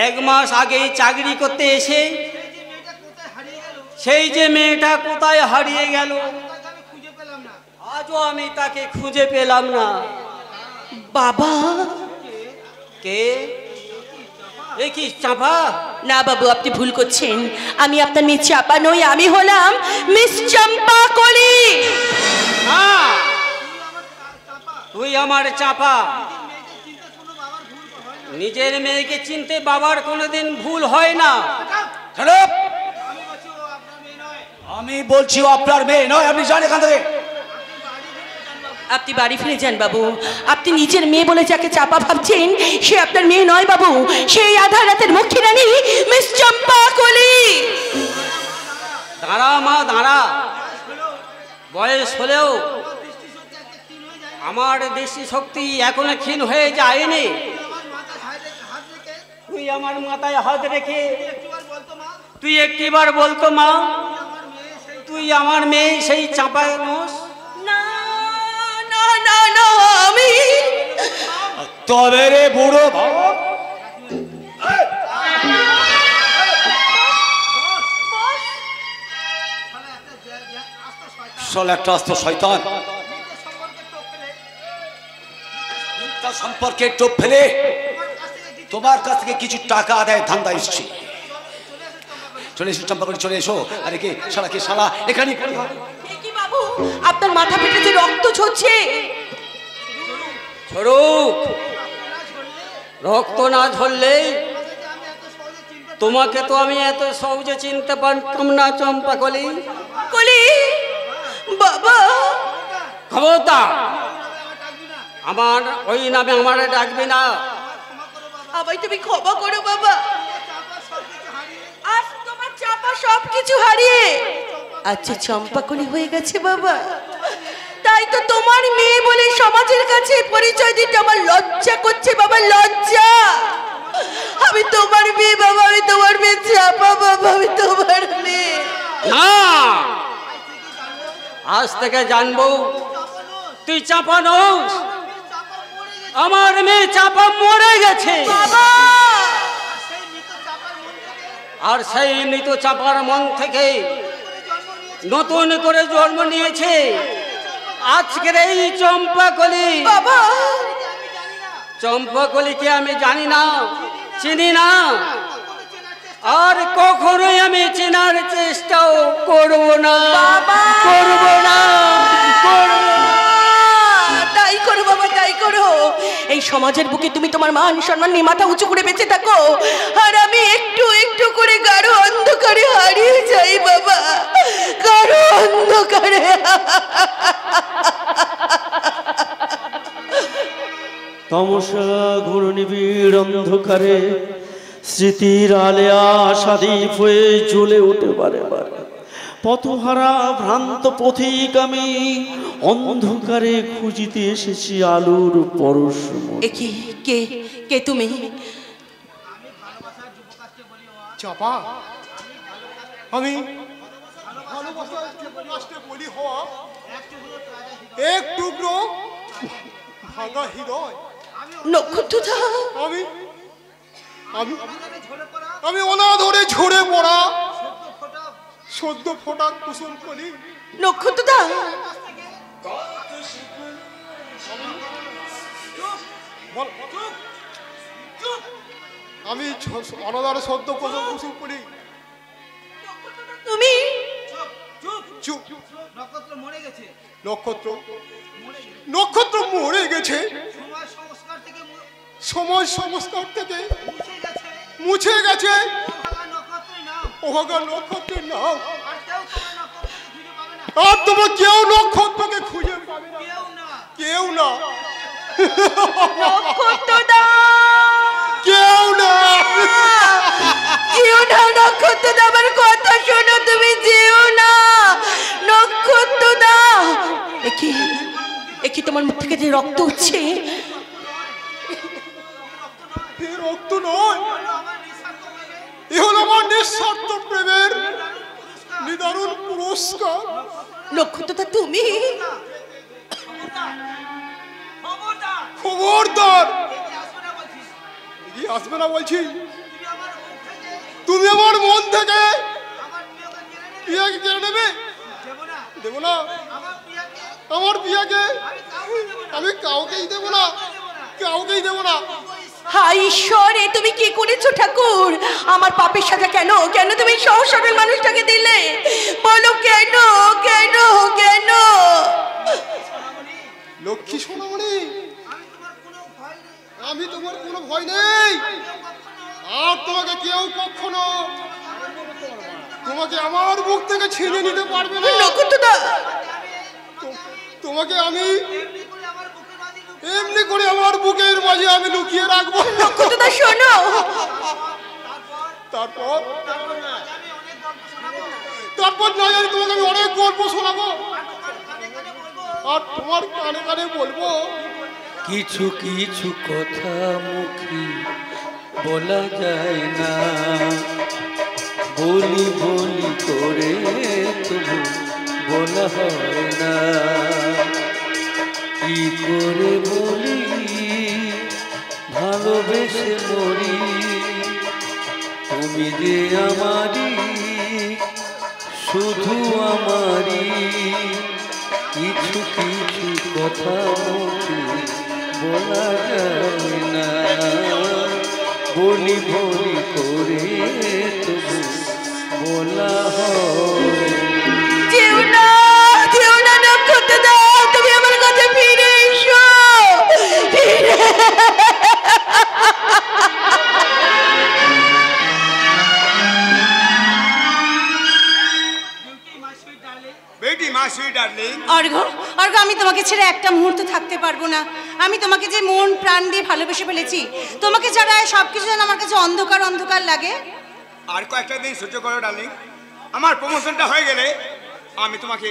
1 মাস আগে চাকরি করতে এসে সেই যে মেয়েটা কোথায় হারিয়ে গেল, আজও আমি তাকে খুঁজে পেলাম না। বাবা, কে? এ কি চাঁপা? না বাবু, আপনি ভুল করছেন। আমি আপনার মেয়ে চাপা নই, আমি হলাম মিস চম্পাকলি। তুই আমার চাঁপা। নিজের মেয়েকে চিনতে বাবার কোনোদিন ভুল হয় না। আমি বলছি আপনার মেয়ে নয়, আপনি যান এখান থেকে। আপনি বাড়ি ফিরে যান বাবু। আপনি নিজের মেয়ে বলে যাকে চাপা ভাবছেন সে আপনার মেয়ে নয় বাবু, সেই আধা রাতের মুখী রানী মিস চম্পা কলি। দাঁড়া মা দাঁড়া, বয়স হলেও আমার দৃষ্টি শক্তি এখনো ক্ষীণ হয়ে যায়নি। তুই আমার মাথায় হাত রেখে তুই একটিবার বলতো মা, তুই আমার মেয়ে সেই চাঁপায় মোষ? না না না না, আমি তবে রে বুড়ো বাবা, শালা একটা আস্ত শয়তান, তার সম্পর্কে টোপ ফেলে তোমার কাছ থেকে কিছু টাকা আদায় ধান্দা এসছি। চলে এসো চম্পা করে, চলে এসো। আরে কে শালা, কে শালা এখানে? কি বাবু, আপনার মাথা ফেটে যে রক্ত ঝরছে। ঝরুক, রক্ত না ঝরলে তোমাকে তো আমি এত সহজে চিনতে পারতাম না চম্পা কলি। কলি বাবা, খবরদার আমার ওই নামে আমারে ডাকবি না। আমায় তুমি ক্ষমা করো বাবা, আজ তোমার চাপা সব কিছু হারিয়ে আচ্ছা চম্পাকলি হয়ে গেছে বাবা। তাই তো তোমার মেয়ে বলে সমাজের কাছে পরিচয় দিতে আমার লজ্জা করছে বাবা, লজ্জা। আমি তোমার মেয়ে বাবা, আমি তোমার মেয়ে চাপা বাবা, আমি তোমার মেয়ে। না, আজ থেকে জানবো তুই চাপা নস, আমার মেয়ে চাপা মরে গেছে। আর সেই মৃত চাপার মন থেকে নতুন করে জন্ম নিয়েছে আজকের এই চম্পাকলি। বাবা, চম্পাকলিকে আমি জানি না, চিনি না, আর কখনোই আমি চেনার চেষ্টাও করব না, করব না, করব না। তাই করো বাবা, তাই করো। এই সমাজের বুকে তুমি তোমার মান সম্মান নিয়ে মাথা উঁচু করে বেঁচে থাকো, আর আমি একটু একটু করে গাঢ় অন্ধকারে হারিয়ে যাই বাবা, গাঢ় অন্ধকারে। তমসা ঘোর নিবিড় অন্ধকারে স্মৃতির আলেয়া সাদীপ হয়ে জ্বলে উঠে বারে বারে। পথহারা ভ্রান্ত পথিক আমি অন্ধকারে খুঁজিতে এসেছি আলোর পরশ। কে কে কে তুমি? চাপা, আমি ভালোবাসার যুবরাষ্ট্রে বলি হওয়া এক টুকরো ভাঙা হৃদয়। নক্ষত্রদা, আমি আমি আমি অনাদরে ঝরে পড়া সদ্য ফোটা কুসুম কলি। নক্ষত্রদা, আমি অনাদরে সদ্য ফোটা কুসুম কলি। তুমি চুপ। নক্ষত্র মরে গেছে, নক্ষত্র মরে গেছে, সময় সংস্কার থেকে মুছে গেছে। ওভাগা নক্ষত্রের নাম, আর তোমার কেউ নক্ষত্রকে খুঁজে পাবে না, কেউ না, নক্ষত্রদা, কেউ না, যেও না নক্ষত্রদা, আমার কথা শোনো, তুমি যেও না নক্ষত্রদা। একি তোমার মুখ থেকে যে রক্ত উঠছে, রক্ত নয়, এ হলো আমার নিঃস্বার্থ প্রেমের নিদারুণ পুরস্কার। নক্ষত্রদা তুমি? খবরদার, এগিয়ে আসবে না বলছি। তুমি আমার মন থেকে প্রিয়াকে কেড়ে নেবে? দেব না, আমার প্রিয়াকে আমি কাউকেই দেব না, কাউকেই দেব না। হায় ঈশ্বর, এ তুমি কি করেছো ঠাকুর? আমার পাপের সাজা কেন? কেন তুমি সহজ সরল মানুষটাকে দিলে? বলো কেন, কেন, কেন? লক্ষ্মী সোনামণি, আমি তোমার কোনো ভয় নেই, আর তোমাকে কেউ কখনো তোমাকে আমার মুখ থেকে ছিনিয়ে নিতে পারবে না। নক্ষত্রদা, তোমাকে আমি এমনি করে আমার বুকের মাঝে আমি লুকিয়ে রাখবো। নক্ষত্রদা শোনো, তারপর তারপর নয় জানি তোমাকে আমি অনেক গল্প শোনাবো আর তোমার কানে কানে বলবো কিছু কিছু কথা মুখে বলা যায় না, বলি বলি করে তবু বলা হয় না। কি করে বলি ভালোবেসে মরি, তুমি যে আমারই শুধু আমারই। কিছু কিছু কথা মুখে বলা যায় না, বলি বলি করে তবু বলা হয়। যেও না নক্ষত্রদা, তুমি আমার কাছে ফিরে এসো, ফিরে। অর্ঘ, আমি তোমাকে ছেড়ে একটা মুহূর্ত থাকতে পারবো না। আমি তোমাকে যে মন প্রাণ দিয়ে ভালোবেসে ফেলেছি, তোমাকে ছাড়া সবকিছু যেন আমার কাছে অন্ধকার অন্ধকার লাগে। আর কয়েকটা দিন সহ্য করো ডার্লিং, আমার প্রমোশনটা হয়ে গেলে আমি তোমাকে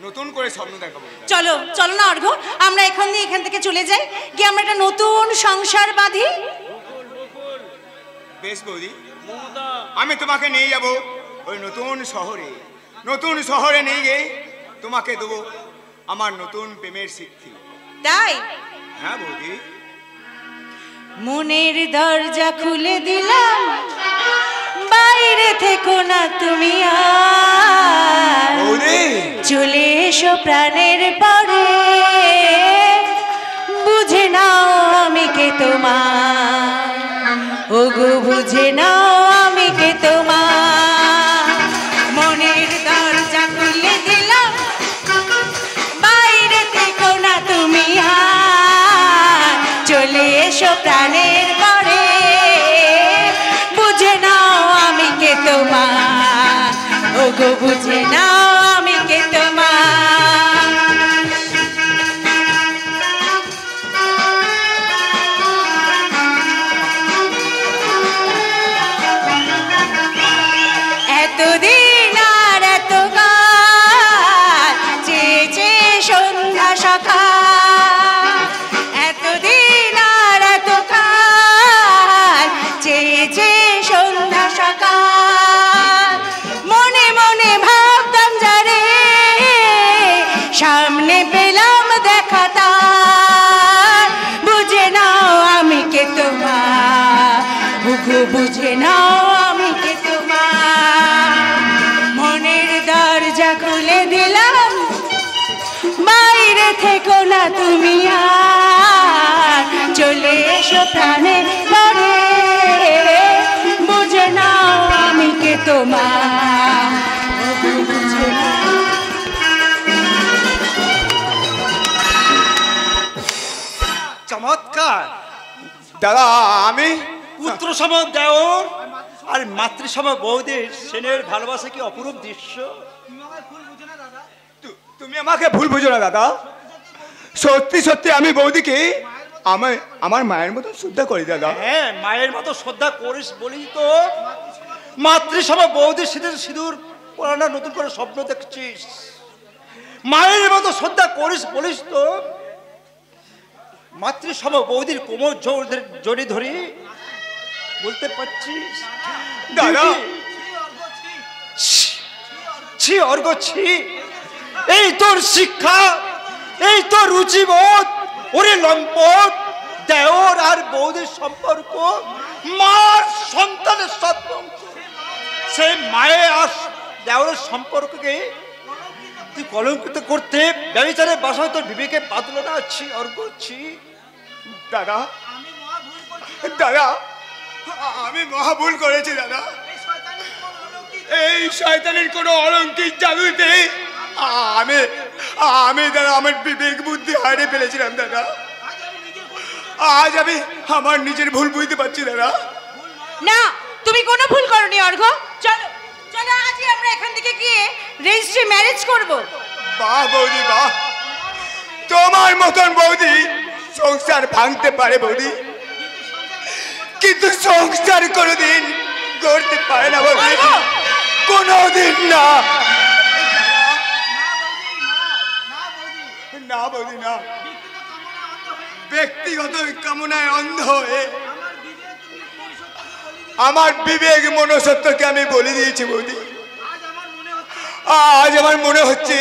নতুন করে স্বপ্ন দেখাবো। চলো না অর্ঘ, আমরা এখান থেকে চলে যাই, গিয়ে আমরা একটা নতুন সংসার বাঁধি। বেশ বৌদি, আমি তোমাকে নিয়ে যাব ওই নতুন শহরে নিয়ে গিয়ে তোমাকে দেবো আমার নতুন প্রেমের শিক্ষা। তাই? হ্যাঁ বৌদি। মনের দরজা খুলে দিলাম, বাইরে থেকো না তুমি আর, চলে এসো প্রাণের পরে, বুঝে নাও আমি কে তোমার, ওগো বুঝে নাও আমি কে তোমার। মনের দরজা খুলে দিলাম, বাইরে থেকো না তুমি আর, চলে এসো প্রাণের পরে, বুঝে নাও আমি কে তোমার, ওগো বুঝে নাও আমি কে তোমার। এতদিন আর এত কাল চেয়েছে সন্ধ্যা সকাল, এতদিন আর এত কাল চেয়েছে সন্ধ্যা সকাল, মনে মনে ভাবতাম যারে সামনে পেলাম দেখা তার, বুঝে নাও আমি কে তোমার, বুঝে নাও আমি কে তোমার। মনের দরজা খুলে দিলাম, বাইরে থেকো না তুমি আর, চলে এসো প্রাণের পরে, বুঝে নাও আমি কে তোমার, বুঝে নাও। চমৎকার দাদা, আমি পুত্র সম দেওর আর মাতৃসম বৌদের সেনের ভালোবাসা কি অপরূপ দৃশ্য। তুমি আমাকে ভুল বুঝো না দাদা, সত্যি সত্যি আমি বৌদিকে আমার মায়ের মতো শ্রদ্ধা করি দাদা। হ্যাঁ, মায়ের মতো শ্রদ্ধা করিস বলি তো মাতৃসম বৌদির সিঁদুর পরানো নতুন করে স্বপ্ন দেখছিস। মায়ের মতো শ্রদ্ধা করিস বলিস তো মাতৃসম বৌদির কোমর জড়ি ধরি বলতে পারছিস দাদা। ছি অর্ঘ ছি, এই তোর শিক্ষা, এই তোর রুচিবোধ, ওরে লম্পট। দেওর আর বৌদির সম্পর্ক মার সন্তানের সম্পর্ক, সে মায়ের আর দেওরের সম্পর্ককে তুই কলঙ্কিত করতে ব্যভিচারের বাসায় তোর বিবেকে বাঁধলো না। ছি অর্ঘ ছি। দাদা দাদা, আমি মহা ভুল করেছি দাদা। এই শয়তানের কোনো অলৌকিক জাদুতে আমি দাদা আমার বিবেক বুদ্ধি হারিয়ে ফেলেছিলাম দাদা। আজ আমি আমার নিজের ভুল বুঝতে পারছি দাদা। না, তুমি কোনো ভুল করনি অর্ঘ। চলো চলো, আজই আমরা এখান থেকে গিয়ে রেজিস্ট্রি ম্যারেজ করব। বাহ বৌদি বাহ, তোমার মতন বৌদি সংসার ভাঙতে পারে বৌদি, কিন্তু সংসার কোনোদিন করতে পারে না বৌদি, কোনোদিন না। না বৌদি না, ব্যক্তিগত কামনায় অন্ধ হয়ে আমার বিবেক মনুষ্যত্বকে আমি বলে দিয়েছি বৌদি। আজ আমার মনে হচ্ছে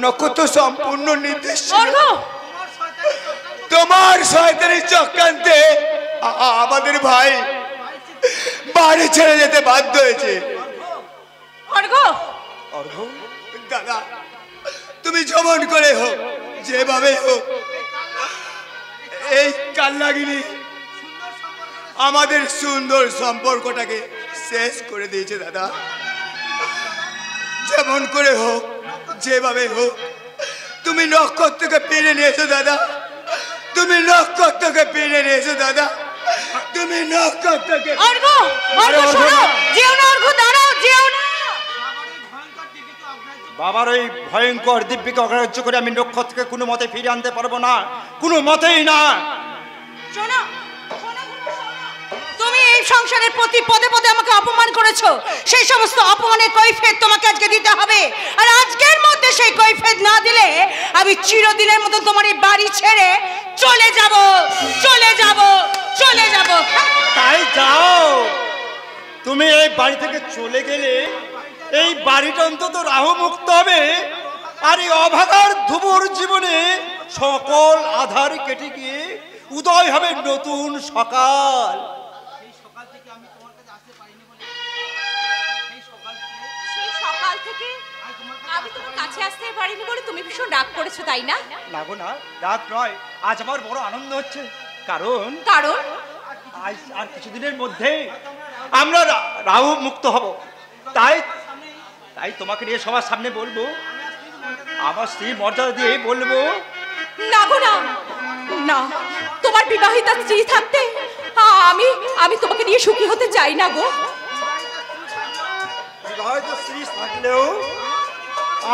নক্ষত্র সম্পূর্ণ নির্দেশ তোমার শয়তানি চক্রান্তে আমাদের ভাই বাড়ি ছেড়ে যেতে বাধ্য হয়েছে। দাদা, তুমি যেমন করে হোক, যেভাবে হোক, এই কালনাগিনী আমাদের সুন্দর সম্পর্কটাকে শেষ করে দিয়েছে দাদা। যেমন করে হোক, যেভাবে হোক, তুমি নক্ষত্রকে ফিরে নিয়ে এসো দাদা, তুমি নক্ষত্রকে ফিরে নিয়ে এসো দাদা, তুমি নক্ষত্রকে। বাবার ওই ভয়ঙ্কর দিব্যকে অগ্রাহ্য করে আমি নক্ষত্রকে কোনো মতে ফিরে আনতে পারবো না, কোনো মতেই না। শোনো, তুমি এই সংসারের প্রতি পদে পদে আমাকে অপমান করেছো, সেই সমস্ত অপমানের কৈফিয়ত তোমাকে আজকে দিতে হবে। আর আজকের মধ্যে সেই কৈফিয়ত না দিলে আমি চিরদিনের মতো তোমার এই বাড়ি ছেড়ে চলে যাব, চলে যাব, চলে যাব। তাই যাও, তুমি এই বাড়ি থেকে চলে গেলে এই বাড়িটা অন্তত রাহু মুক্ত হবে, আর এই অভাগার ধ্রুবর জীবনে সকল আধার কেটে গিয়ে উদয় হবে নতুন সকাল। আমি তোমার কাছে আসতে পারিনি বলে তুমি ভীষণ রাগ করেছো, তাই না? না গো না, রাগ নয়, আজ আমার বড় আনন্দ হচ্ছে। কারণ আজ আর কিছুদিনের মধ্যে আমরা রাহু মুক্ত হব। তাই তাই তোমাকে নিয়ে সবার সামনে বলবো, আমার স্ত্রী মর্যাদা দিয়ে বলবো। না গো না, না, তোমার বিবাহিতা স্ত্রী থাকতে আমি তোমাকে নিয়ে সুখী হতে চাই না গো। বিবাহিত স্ত্রী থাকলেও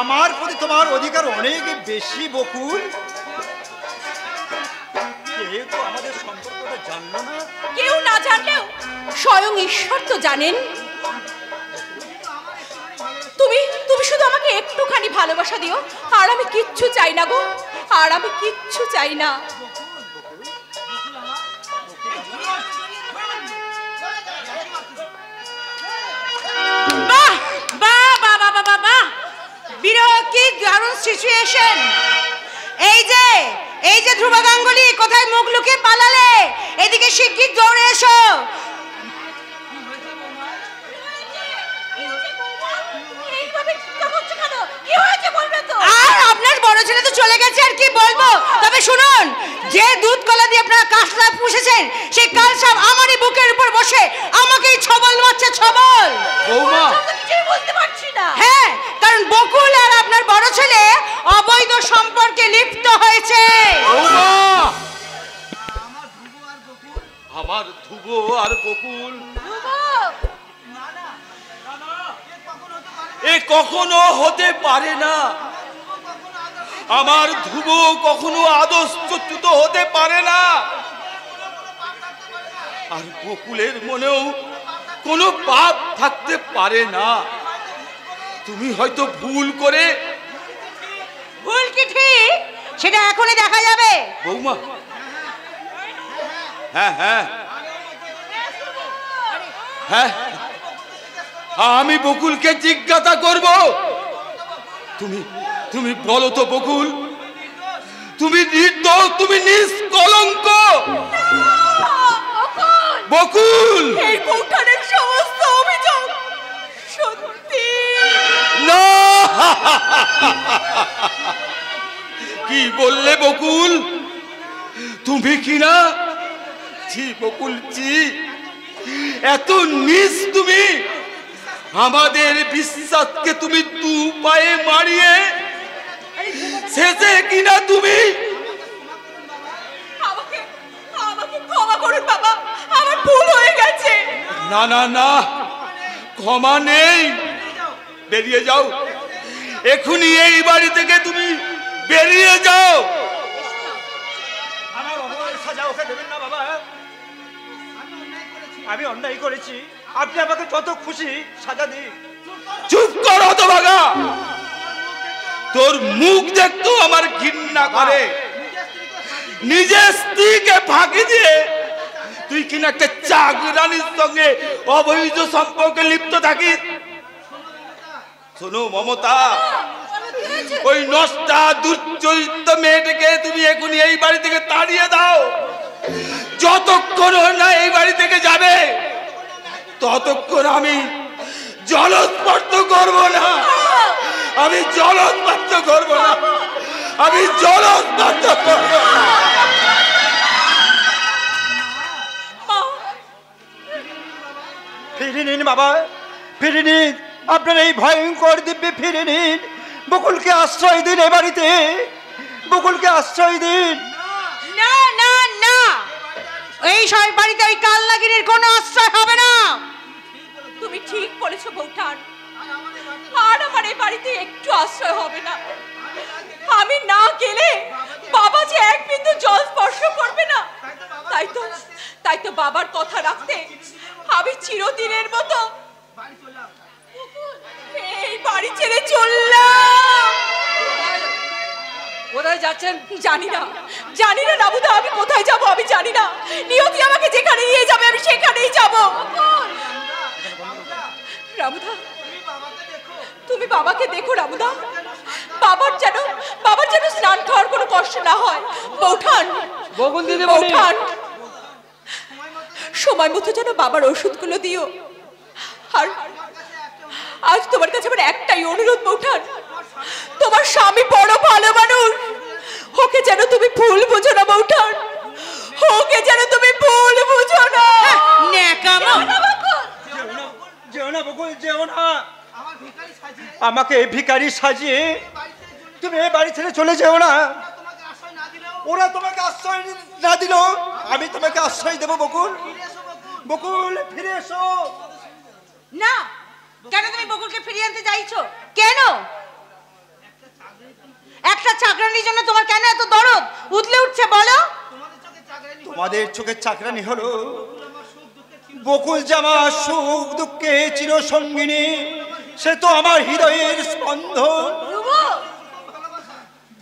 আমার প্রতি তোমার অধিকার অনেক বেশি বকুল। কেউ তো আমাদের সম্পর্কটা জানলো না। কেউ না জানলেও স্বয়ং ঈশ্বর তো জানেন। তুমি শুধু আমাকে একটুখানি ভালোবাসা দিও, আর আমি কিচ্ছু চাই না গো, আর আমি কিচ্ছু চাই না। বাহ বাহ বাহ বাহ বাহ বাহ, বিরহ কি দারুণ সিচুয়েশন। এই যে ধ্রুব গাঙ্গুলি, কোথায় মুখ লুকিয়ে পালালে? এদিকে শিগগির দৌড়ে এসো। আর আপনার বড় ছেলে তো চলে গেছে, আর কি বলবো। তবে শুনুন, যে দুধ কলা দিয়ে আপনারা কাশলা পুষেছেন, সেই কালসাপ আমারই বুকের উপর বসে আমাকেই ছবল মারছে, ছবল। বৌমা, বুঝতে পারছি না। হ্যাঁ, কারণ বকুল আর আপনার বড় ছেলে অবৈধ সম্পর্কে লিপ্ত হয়েছে। বৌমা, আমার ধ্রুব আর বকুল এ কখনো হতে পারে না। আমার ধ্রুব কখনো আদর্শচ্যুত হতে পারে না, আর বকুলের মনেও কোনো পাপ থাকতে পারে না। তুমি হয়তো ভুল করে। ভুল কি ঠিক সেটা এখনই দেখা যাবে। বৌমা, হ্যাঁ হ্যাঁ হ্যাঁ, আমি বকুলকে জিজ্ঞাসা করব। তুমি বলো তো বকুল, তুমি নির্দোষ, তুমি নিষ্কলঙ্ক। বকুল, এই বউঠানের সমস্ত অভিযোগ সত্যি না। কি বললে বকুল? তুমি কি না? জি বকুল, জি, এত নিজ তুমি আমাদের বিশ্বাসকে তুমি দু পায়ে মারিয়ে শেষে কিনা তুমি। আমাকে ক্ষমা করুন বাবা, আমার ভুল হয়ে গেছে। না না না, ক্ষমা নেই, বেরিয়ে যাও, এখনই এই বাড়ি থেকে তুমি বেরিয়ে যাও। আমার অমরের সাজা ওকে দেবেন না বাবা। আমি অন্যায় করেছি, আপনি আমাকে যত খুশি সাজা দিন। চুপ কর হতভাগা, তোর মুখ দেখতো আমার ঘৃণা করে। নিজের স্ত্রীকে ফাঁকি দিয়ে তুই কিনা একটা চাকরানির সঙ্গে অবৈধ সম্পর্কে লিপ্ত থাকিস। শোনো মমতা, ওই নষ্টা দুর্চরিত মেয়েটাকে তুমি এখনই এই বাড়ি থেকে তাড়িয়ে দাও। যতক্ষণ না এই বাড়ি থেকে যাবে ততক্ষণ আমি জলস্পর্শ করব না। আমি জলস্পর্শ করব না। আমি জলস্পর্শ করব না। ফিরে নিন বাবা, ফিরে নিন। আপনার এই ভয়ঙ্কর দিব্যে ফিরে নিন। বকুলকে আশ্রয় দিন এ বাড়িতে, বকুলকে আশ্রয় দিন। না না না, এই সব বাড়িতে ওই কালনাগিনীর কোনো আশ্রয় হবে না। তুমি ঠিক বলেছো বৌঠান, আর আমার এই বাড়িতে একটু আশ্রয় হবে না। আমি না গেলে বাবা যে এক বিন্দু জল স্পর্শ করবে না। তাই তো বাবার কথা রাখতে আমি চিরদিনের মতো এই বাড়ি ছেড়ে চললাম। কোথায় যাচ্ছেন? জানি না রাবুদা, আমি কোথায় যাব আমি জানি না। নিয়তি আমাকে যেখানে নিয়ে যাবে আমি সেখানেই যাব। রাবুদা, তুমি বাবাকে দেখো রাবুদা। বাবার যেন স্নান খাওয়ার কোনো কষ্ট না হয়। বৌঠান, বৌঠান, সময় মতো যেন বাবার ওষুধগুলো দিও। আর আজ তোমার কাছে আমার একটাই অনুরোধ বৌঠান, তোমার স্বামী বড় ভালো মানুষ, ওকে যেন তুমি ভুল বুঝো না বৌঠান। ওকে যেন তুমি ভুল বুঝো না। যেও না বকুল, যেও না। আমাকে ভিখারি সাজিয়ে তুমি এই বাড়ি ছেড়ে চলে যেও না। ওরা তোমাকে আশ্রয় না দিল, আমি তোমাকে আশ্রয় দেবো বকুল। বকুল ফিরে এসো। না, কেন তুমি বকুলকে ফিরিয়ে আনতে চাইছো? কেন? একটা চাকরানির জন্য তোমার কেন এত দরদ উতলে উঠছে বলো? তোমাদের চোখে চাকরানি হলো বকুল জামা সুখ দুঃখে চির সঙ্গিনী। সে তো আমার হৃদয়ের স্পন্দন।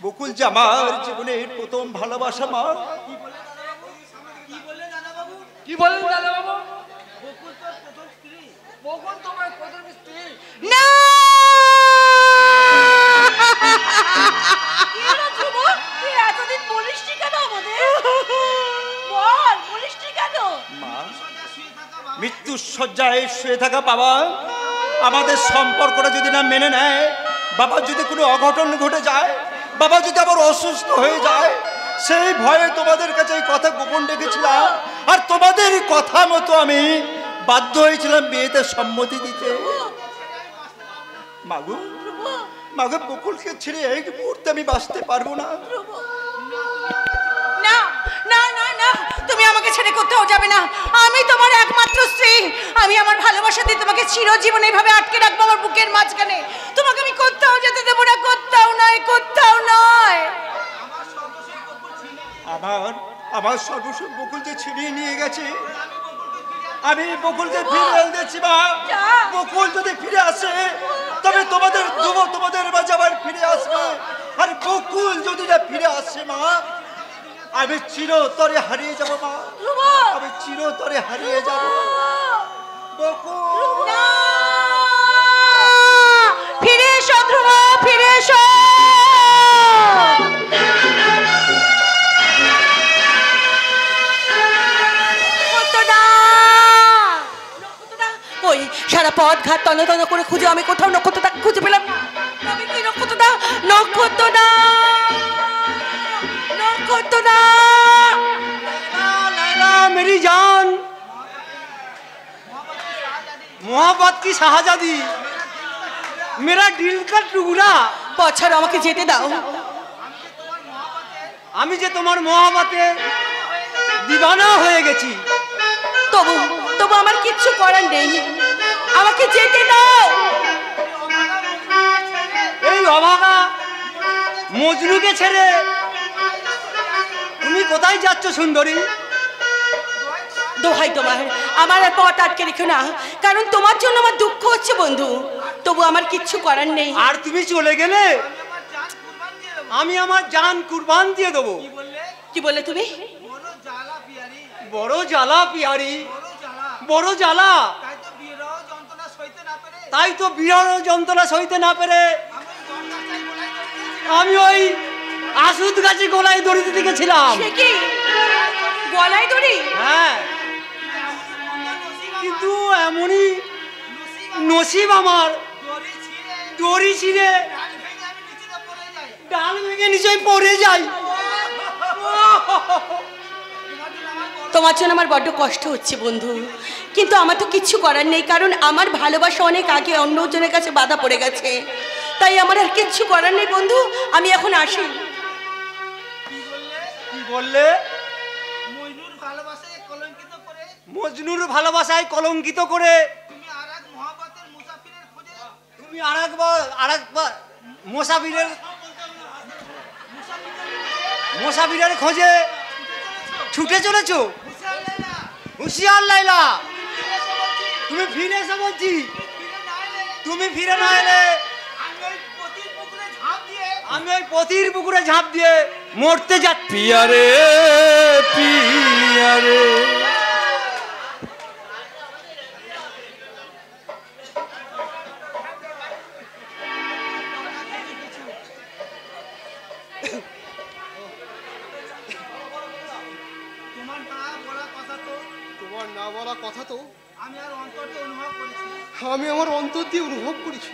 বকুল জামার জীবনের প্রথম ভালোবাসা মা। কি বলেন দাদা বাবু? বকুল তোমার প্রথম স্ত্রী? না, এতদিন বলিসনি কেন আমাদের? বল, বলিসনি কেন? মা, মৃত্যুর শয্যায় শুয়ে থাকা বাবা আমাদের সম্পর্কটা যদি না মেনে নেয়, বাবার যদি কোনো অঘটন ঘটে যায়, বাবা যদি আবার অসুস্থ হয়ে যায়, সেই ভয়ে তোমাদের কাছে এই কথা গোপন রেখেছিলাম। আর তোমাদের কথা মতো আমি বাধ্য হয়েছিলাম বিয়েতে সম্মতি দিতে। মাগো, মাগো, বকুলকে ছেড়ে এই মুহূর্তে আমি বাঁচতে পারবো না। না না না না, তুমি আমাকে ছেড়ে কোথাও যাবে না। আমি তোমার একমাত্র স্ত্রী। আমি আমার ভালোবাসা দিয়ে তোমাকে চিরজীবন এইভাবে আটকে রাখবো আমার বুকের মাঝখানে। তোমাকে আমি কোথাও যেতে দেবো না, কোথাও নয়, কোথাও নয়। আমার সর্বস্ব বকুল যে ছিনিয়ে নিয়ে গেছে, আমি বকুলকে ফিরে এনেছি মা। বকুল যদি ফিরে আসে তবে তোমাদের মাঝে আবার ফিরে আসবে। আর বকুল যদি না ফিরে আসে মা, আমি চিরতরে হারিয়ে যাব মা। আমি চিরতরে হারিয়ে যাব বকুল। ফিরে এসো ধ্রুব, ফিরে এসো। ওই সারা পথ ঘাট তন্ন তন্ন করে খুঁজে আমি কোথাও নক্ষত্রটা খুঁজে পেলাম না। তবে কি নক্ষত্রটা? নক্ষত্রটা, নক্ষত্রটা। मेरी जान, मोहब्बत की शाहजादी, मेरा दिल का टुकड़ा। বছর আমাকে যেতে দাও। আমি যে তোমার মোহব্বতে দিবানা হয়ে গেছি। তবু আমার কিচ্ছু করার নেই, আমাকে যেতে দাও। এই অভাগা মজনুকে ছেড়ে তুমি কোথায় যাচ্ছ সুন্দরী? দোহাই তোমার, আমার আর পথ আটকে রেখো না, কারণ তোমার জন্য আমার দুঃখ হচ্ছে বন্ধু। তবু আমার কিচ্ছু করার নেই। আর তুমি চলে গেলে আমি আমার জান কুরবান দিয়ে দেবো। কি বললে তুমি? বড় জ্বালা পিয়ারি, বড় জ্বালা। তাই তো বিরহ যন্ত্রণা সইতে না পেরে আমি ওই আসুদ গাছে গলায় দড়ি দিতে গেছিলাম। সে কি গলায় দড়ি? হ্যাঁ, কিন্তু এমনই নসিব আমার, দড়ি ছিঁড়ে ডাল ভেঙে নিচে পড়ে যাই। তোমার জন্য আমার বড্ড কষ্ট হচ্ছে বন্ধু, কিন্তু আমার তো কিচ্ছু করার নেই, কারণ আমার ভালোবাসা অনেক আগে অন্যজনের কাছে বাধা পড়ে গেছে। তাই আমার আর কিচ্ছু করার নেই বন্ধু, আমি এখন আসি। কি বললে? মজনুর ভালোবাসায় কলঙ্কিত করে তুমি আরেকবার মোসাফিরের খোঁজে ছুটে চলেছো। হুঁশিয়ার লাইলা, তুমি ফিরে এসে বলছি। তুমি ফিরে না এলে আমি ওই পতির পুকুরে ঝাঁপ দিয়ে মরতে যাচ্ছি। পিয়ারে পিয়ারে তোমার না বলা কথা তো আমি আমার অন্তর দিয়ে অনুভব করেছি।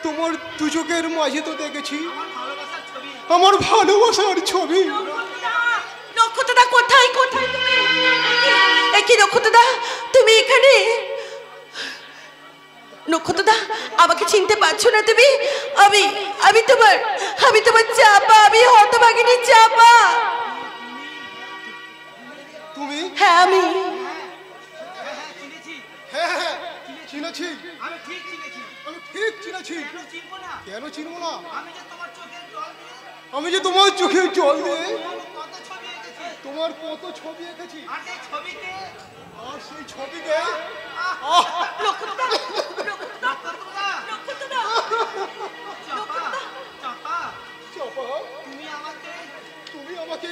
তোমার দু চোখের মাঝে তো দেখেছি আমার ভালোবাসার ছবি। নক্ষত্রদা কোথায় কোথায় তুমি? কি নক্ষত্রদা, তুমি এখানে? নক্ষত্রদা, আমাকে চিনতে পারছো না তুমি? আমি তোমার চাপা, আমি হতভাগিনী চাপা। তুমি? হ্যাঁ আমি। হ্যাঁ চিনেছি, আমি ঠিক চিনেছি। কেন চিনবো না? আমি যে তোমার চোখের জল দিয়ে তোমার কত ছবি এঁকেছি, আর সেই ছবিতে তুমি আমাকে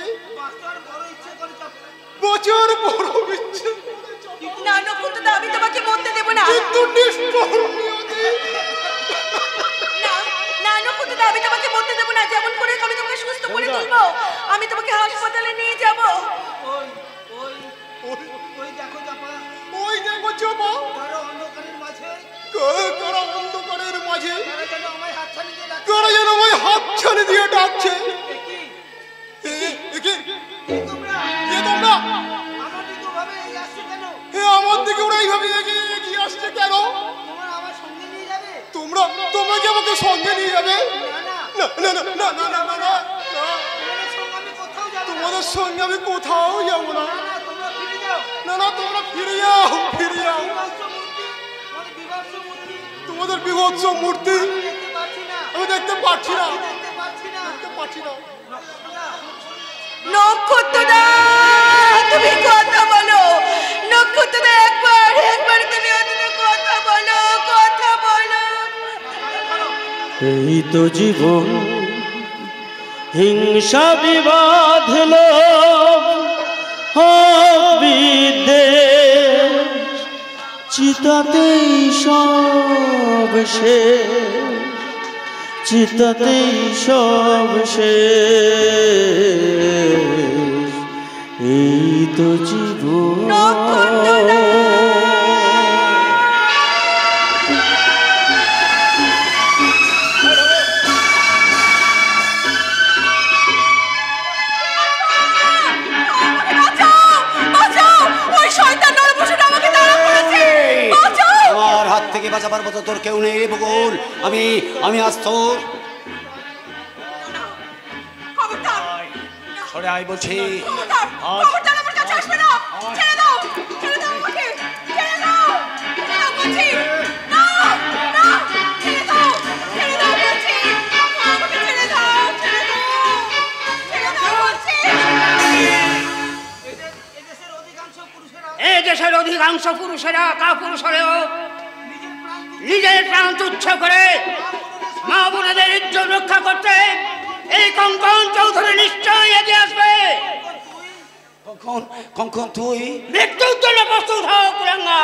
বছর বড় ইচ্ছে না নক্ষত্রদা, আমি তোমাকে মরতে দেবো না। কিন্তু নিষ্ঠুর নিয়তি। না নক্ষত্রদা, আমি তোমাকে মরতে দেবো না। যেমন করে আমি তোমাকে সুস্থ করে তুলবো, আমি তোমাকে হাসপাতালে নিয়ে যাব। ওই দেখো চাপা, কারা অন্ধকারের মাঝে কারা যেন আমায় হাতছানি দিয়ে ডাকছে। তোমরা আমার দিকে ওরা এইভাবে এগিয়ে আসছে কেন? তোমরা কি আমাকে সঙ্গে নিয়ে যাবে? না না না না না না না, তোমাদের সঙ্গে আমি কোথাও যাবো না। না না, তোমরা ফিরে যাও, ফিরে যাও। তোমাদের বিভৎস মূর্তি আমি দেখতে পাচ্ছি না, দেখতে পাচ্ছি না। নক্ষত্রদা, তুমি কথা বলো। নক্ষত্রদা, একবার তুমি ওদের কথা বলো, কথা বলো। এই তো জীবন, হিংসা বিবাদ বিদ্বেষ, চিতাতেই সব শেষ, চিতাতেই সব শেষ। এই তো জীবন। আমার হাত থেকে বাঁচাবার মতো তোর কেউ নেই রে বকুল। আমি আজ তোর সরে আয় বলছি। অধিকাংশ পুরুষেরা কাপুরুষ হলেও নিজের প্রাণ তুচ্ছ করে মা বোনেদের ইজ্জত রক্ষা করতে এই কঙ্কন চৌধুরী নিশ্চয়ই এগিয়ে আসবে। কঙ্কন তুই মৃত্যুর জন্য প্রস্তুত হও কুলাঙ্গা।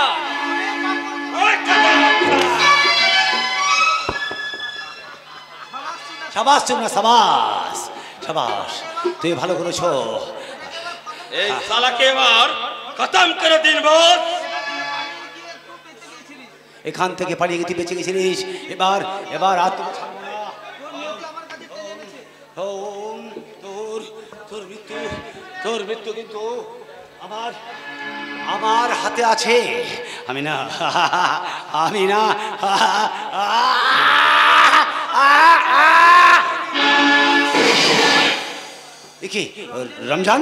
সাবাস চুনা, সাবাস সাবাস, তুই ভালো করেছো। এই শালাকে এবার খতম করে দিন বস। এখান থেকে পালিয়ে গেছি, বেঁচে গেছিলিস, এবার এবার আর তোকে ছাড়বো না। তোর মৃত্যু কিন্তু আমার হাতে আছে। আমি না দেখি রমজান,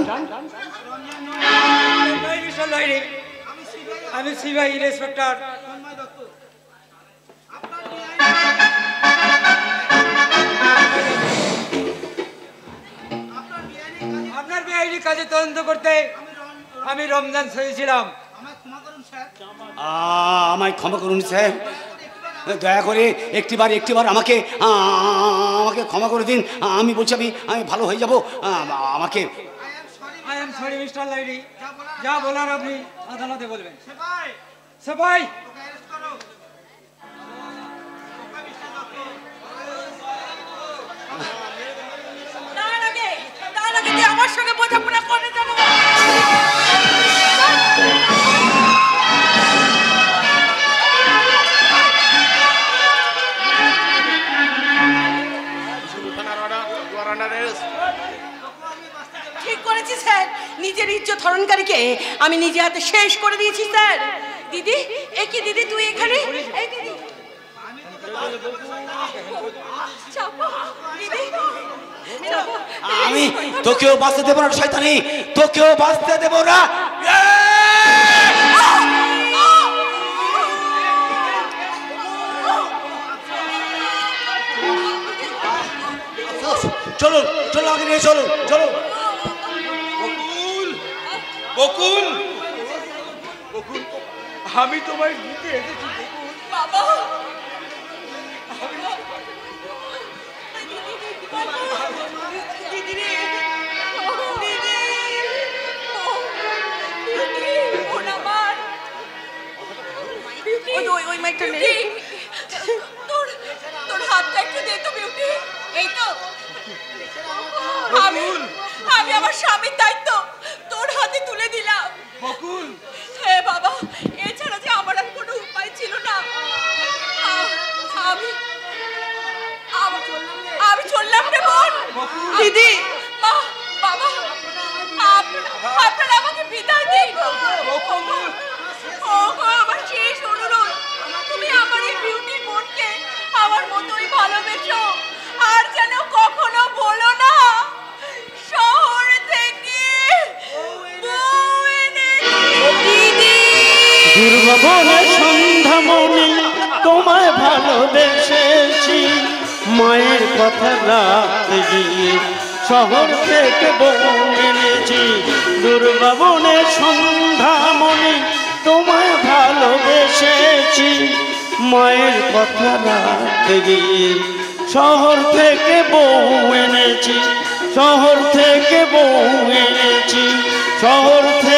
আমি সিবিআই ইন্সপেক্টর। আপনার বেআইনি কাজে তদন্ত করতে আমি রমজান সহিছিলাম। আমায় ক্ষমা করুন স্যার, দয়া করে একটিবার আমাকে ক্ষমা করে দিন। আমি বলছি আমি ভালো হয়ে যাব, আমাকে। I am sorry mister Lairi, যা বলার আপনি আদালতে বলবেন। সবাই আমার সঙ্গে বোঝাপড়া করে জানো। ঠিক করেছি স্যার, নিজের ইজ্জত হরণকারীকে আমি নিজে হাতে শেষ করে দিয়েছি স্যার। দিদি, এ কি দিদি তুই এখানে? এই দিদি, আমি তোকেও বাঁচতে দেবো না শয়তানি, তোকেও বাঁচতে দেবো না। চলুন চলো, আগে নিয়ে চলুন, চলো। বকুল, বকুল, আমি তোমায় নিতে এসেছি বাবা। তোর হাতটা একটু দে তো বিউটি। এই তো আমি আমার স্বামীর দায়িত্ব তোর হাতে তুলে দিলাম। বকুল, হ্যাঁ বাবা, এছাড়া যে আমার আর কোনো উপায় ছিল না। আমি চললাম রে বোন। দিদি, মা, বাবা, আপনারা আমাকে বিদায় দিন। আমার শেষ অনুরোধ, তুমি আমার এই বিউটি বোনকে আমার মতোই ভালোবেসো, আর যেন কখনো বলো না শহর থেকে দুর্ভবনে সন্ধ্যামণি তোমায় ভালোবেসেছি, মায়ের কথা রাখতে গিয়ে শহর থেকে বউ এনেছি। দুর্ভবনে সন্ধ্যামণি তোমায় ভালোবেসেছি, মায়ের কথা রাখতে গিয়ে শহর থেকে বউ এনেছি, শহর থেকে বউ এনেছি, শহর থেকে